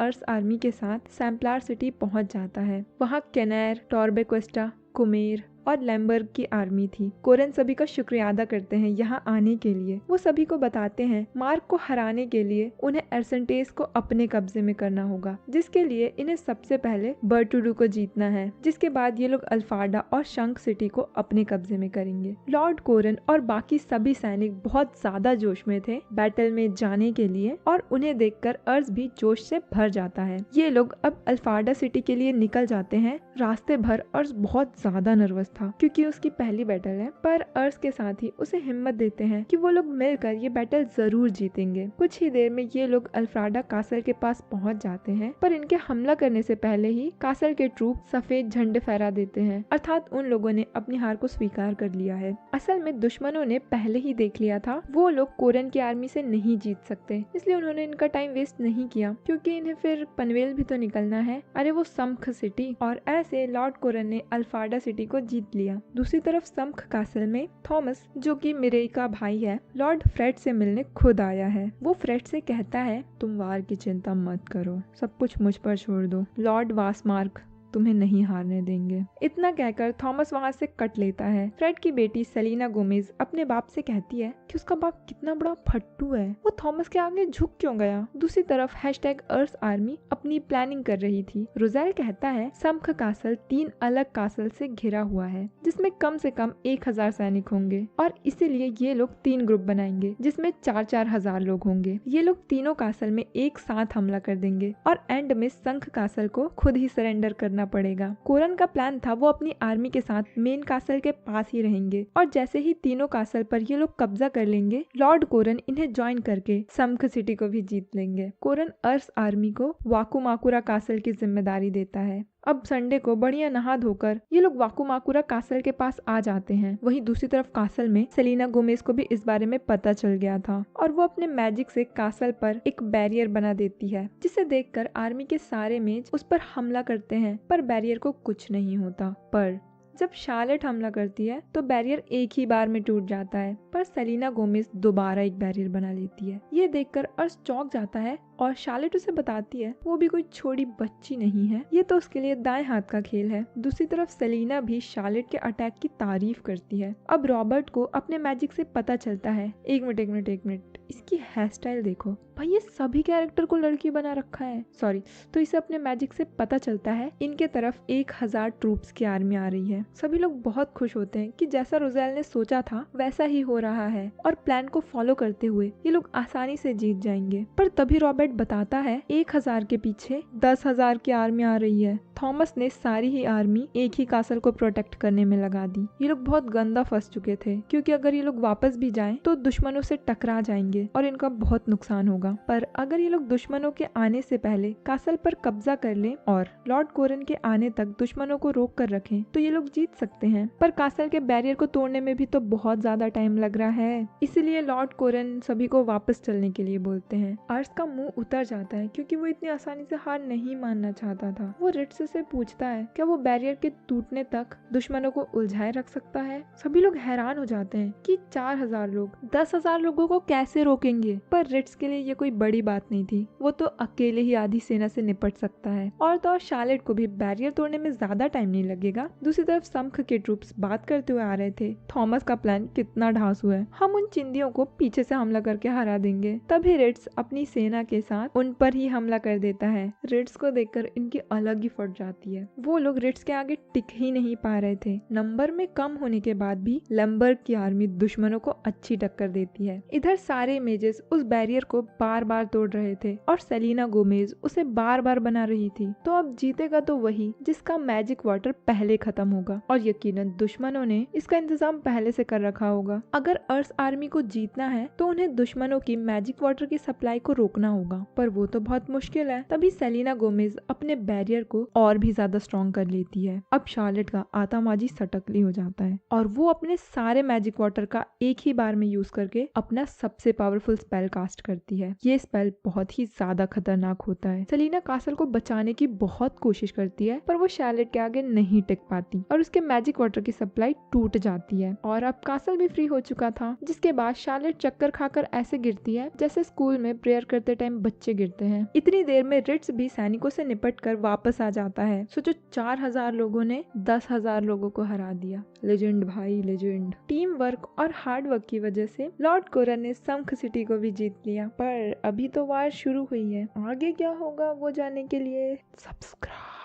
#अर्स आर्मी के साथ सैम्पलर सिटी पहुंच जाता है। वहाँ केनैर, टॉर्बेक्वेस्टा, कुमेर और लैम्बर्ग की आर्मी थी। कोरन सभी का शुक्रिया अदा करते हैं यहाँ आने के लिए। वो सभी को बताते हैं मार्क को हराने के लिए उन्हें एर्सेंटेस को अपने कब्जे में करना होगा, जिसके लिए इन्हें सबसे पहले बर्टुडू को जीतना है। जिसके बाद ये लोग अल्फाडा और शंख सिटी को अपने कब्जे में करेंगे। लॉर्ड कोरन और बाकी सभी सैनिक बहुत ज्यादा जोश में थे बैटल में जाने के लिए और उन्हें देखकर अर्स भी जोश से भर जाता है। ये लोग अब अल्फाडा सिटी के लिए निकल जाते हैं। रास्ते भर अर्स बहुत ज्यादा नर्वस था क्योंकि उसकी पहली बैटल है, पर अर्स के साथ ही उसे हिम्मत देते हैं कि वो लोग मिलकर ये बैटल जरूर जीतेंगे। कुछ ही देर में ये लोग अल्फ्राडा कासल के पास पहुंच जाते हैं, पर इनके हमला करने से पहले ही कासल के ट्रूप सफेद झंडे फहरा देते हैं, अर्थात उन लोगों ने अपनी हार को स्वीकार कर लिया है। असल में दुश्मनों ने पहले ही देख लिया था वो लोग कोरन की आर्मी से नहीं जीत सकते, इसलिए उन्होंने इनका टाइम वेस्ट नहीं किया क्योंकि इन्हें फिर पनवेल भी तो निकलना है, अरे वो सम्ख सिटी। और ऐसे लॉर्ड कोरन ने अल्फाडा सिटी को जीत लिया। दूसरी तरफ सम्ख कासल में थॉमस, जो कि मिरेई का भाई है, लॉर्ड फ्रेड से मिलने खुद आया है। वो फ्रेड से कहता है तुम वार की चिंता मत करो, सब कुछ मुझ पर छोड़ दो, लॉर्ड वासमार्क तुम्हें नहीं हारने देंगे। इतना कहकर थॉमस वहाँ से कट लेता है। फ्रेड की बेटी सेलिना गोमेज अपने बाप से कहती है कि उसका बाप कितना बड़ा फट्टू है, वो थॉमस के आगे झुक क्यों गया। दूसरी तरफ #अर्स आर्मी अपनी प्लानिंग कर रही थी। रोज़ेल कहता है सम्ख कासल 3 अलग कासल से घिरा हुआ है जिसमें कम से कम 1000 सैनिक होंगे और इसीलिए ये लोग 3 ग्रुप बनाएंगे जिसमें 4-4 हजार लोग होंगे। ये लोग तीनों कासल में एक साथ हमला कर देंगे और एंड में शंख कासल को खुद ही सरेंडर करना पड़ेगा। कोरन का प्लान था वो अपनी आर्मी के साथ मेन कासल के पास ही रहेंगे और जैसे ही तीनों कासल पर ये लोग कब्जा कर लेंगे, लॉर्ड कोरन इन्हें ज्वाइन करके सम्ख सिटी को भी जीत लेंगे। कोरन अर्स आर्मी को वाकुमाकुरा कासल की जिम्मेदारी देता है। अब संडे को बढ़िया नहा धोकर ये लोग वाकुमाकुरा कासल के पास आ जाते हैं। वहीं दूसरी तरफ कासल में सेलिना गोमेज को भी इस बारे में पता चल गया था और वो अपने मैजिक से कासल पर एक बैरियर बना देती है, जिसे देखकर आर्मी के सारे मेज उस पर हमला करते हैं, पर बैरियर को कुछ नहीं होता। पर जब शार्लेट हमला करती है तो बैरियर एक ही बार में टूट जाता है, पर सेलिना गोमेज दोबारा एक बैरियर बना लेती है। ये देखकर अर्स चौंक जाता है और शार्लेट उसे बताती है वो भी कोई छोटी बच्ची नहीं है, ये तो उसके लिए दाएं हाथ का खेल है। दूसरी तरफ सेलिना भी शार्लेट के अटैक की तारीफ करती है। अब रॉबर्ट को अपने मैजिक से पता चलता है, एक मिनट, इसकी हेयर स्टाइल देखो भाई, ये सभी कैरेक्टर को लड़की बना रखा है। सॉरी, तो इसे अपने मैजिक से पता चलता है इनके तरफ 1000 ट्रूप्स की आर्मी आ रही है। सभी लोग बहुत खुश होते हैं कि जैसा रोज़ेल ने सोचा था वैसा ही हो रहा है और प्लान को फॉलो करते हुए ये लोग आसानी से जीत जाएंगे। पर तभी रॉबर्ट बताता है 1000 के पीछे 10,000 की आर्मी आ रही है। थॉमस ने सारी ही आर्मी एक ही कासल को प्रोटेक्ट करने में लगा दी। ये लोग बहुत गंदा फंस चुके थे क्योंकि अगर ये लोग वापस भी जाएं तो दुश्मनों से टकरा जाएंगे और इनका बहुत नुकसान होगा। पर अगर ये लोग दुश्मनों के आने से पहले कासल पर कब्जा कर लें और लॉर्ड कोरन के आने तक दुश्मनों को रोक कर रखें तो ये लोग जीत सकते हैं। पर कासल के बैरियर को तोड़ने में भी तो बहुत ज्यादा टाइम लग रहा है, इसीलिए लॉर्ड कोरन सभी को वापस चलने के लिए बोलते हैं। अर्स का मुंह उतर जाता है क्योंकि वो इतनी आसानी से हार नहीं मानना चाहता था। वो रिट्स से पूछता है क्या वो बैरियर के टूटने तक दुश्मनों को उलझाए रख सकता है। सभी लोग हैरान हो जाते हैं कि 4000 लोग 10,000 लोगों को कैसे रोकेंगे। पर रिट्स के लिए ये कोई बड़ी बात नहीं थी, वो तो अकेले ही आधी सेना से निपट सकता है। और तो और शार्लेट को भी बैरियर तोड़ने में ज्यादा टाइम नहीं लगेगा। दूसरी तरफ सम्ख के ट्रूप्स बात करते हुए आ रहे थे, थॉमस का प्लान कितना ढांसू है, हम उन चिंदियों को पीछे से हमला करके हरा देंगे। तभी रिट्स अपनी सेना के साथ उन पर ही हमला कर देता है। रिट्स को देखकर इनकी अलग ही फट जाती है। वो लोग रिट्स के आगे टिक ही नहीं पा रहे थे। नंबर में कम होने के बाद भी लैम्बर्ग की आर्मी दुश्मनों को अच्छी टक्कर देती है। इधर सारे इमेजेस उस बैरियर को बार बार तोड़ रहे थे और सेलिना गोमेज उसे बार बार बना रही थी। तो अब जीतेगा तो वही जिसका मैजिक वाटर पहले खत्म होगा और यकीनन दुश्मनों ने इसका इंतजाम पहले से कर रखा होगा। अगर अर्थ आर्मी को जीतना है तो उन्हें दुश्मनों की मैजिक वाटर की सप्लाई को रोकना होगा, पर वो तो बहुत मुश्किल है। तभी सेलिना गोमेज अपने बैरियर को और भी ज्यादा स्ट्रॉन्ग कर लेती है। अब शार्लेट का आतामाजी सटकली हो जाता है और वो अपने सारे मैजिक वाटर का एक ही बार में यूज करके अपना सबसे पावरफुल स्पेल कास्ट करती है। ये स्पेल बहुत ही ज्यादा खतरनाक होता है। सेलिना कासल को बचाने की बहुत कोशिश करती है पर वो शार्लेट के आगे नहीं टिक पाती और उसके मैजिक वाटर की सप्लाई टूट जाती है और अब कासल भी फ्री हो चुका था। जिसके बाद शार्लेट चक्कर खाकर ऐसे गिरती है जैसे स्कूल में प्रेयर करते टाइम बच्चे गिरते हैं। इतनी देर में रिट्स भी सैनिकों से निपट कर वापस आ जाता है। सोचो 4000 लोगों ने 10,000 लोगों को हरा दिया। लेजेंड भाई, लेजेंड। टीम वर्क और हार्ड वर्क की वजह से लॉर्ड कोरन ने सम्ख सिटी को भी जीत लिया। पर अभी तो वार शुरू हुई है, आगे क्या होगा वो जानने के लिए सब्सक्राइब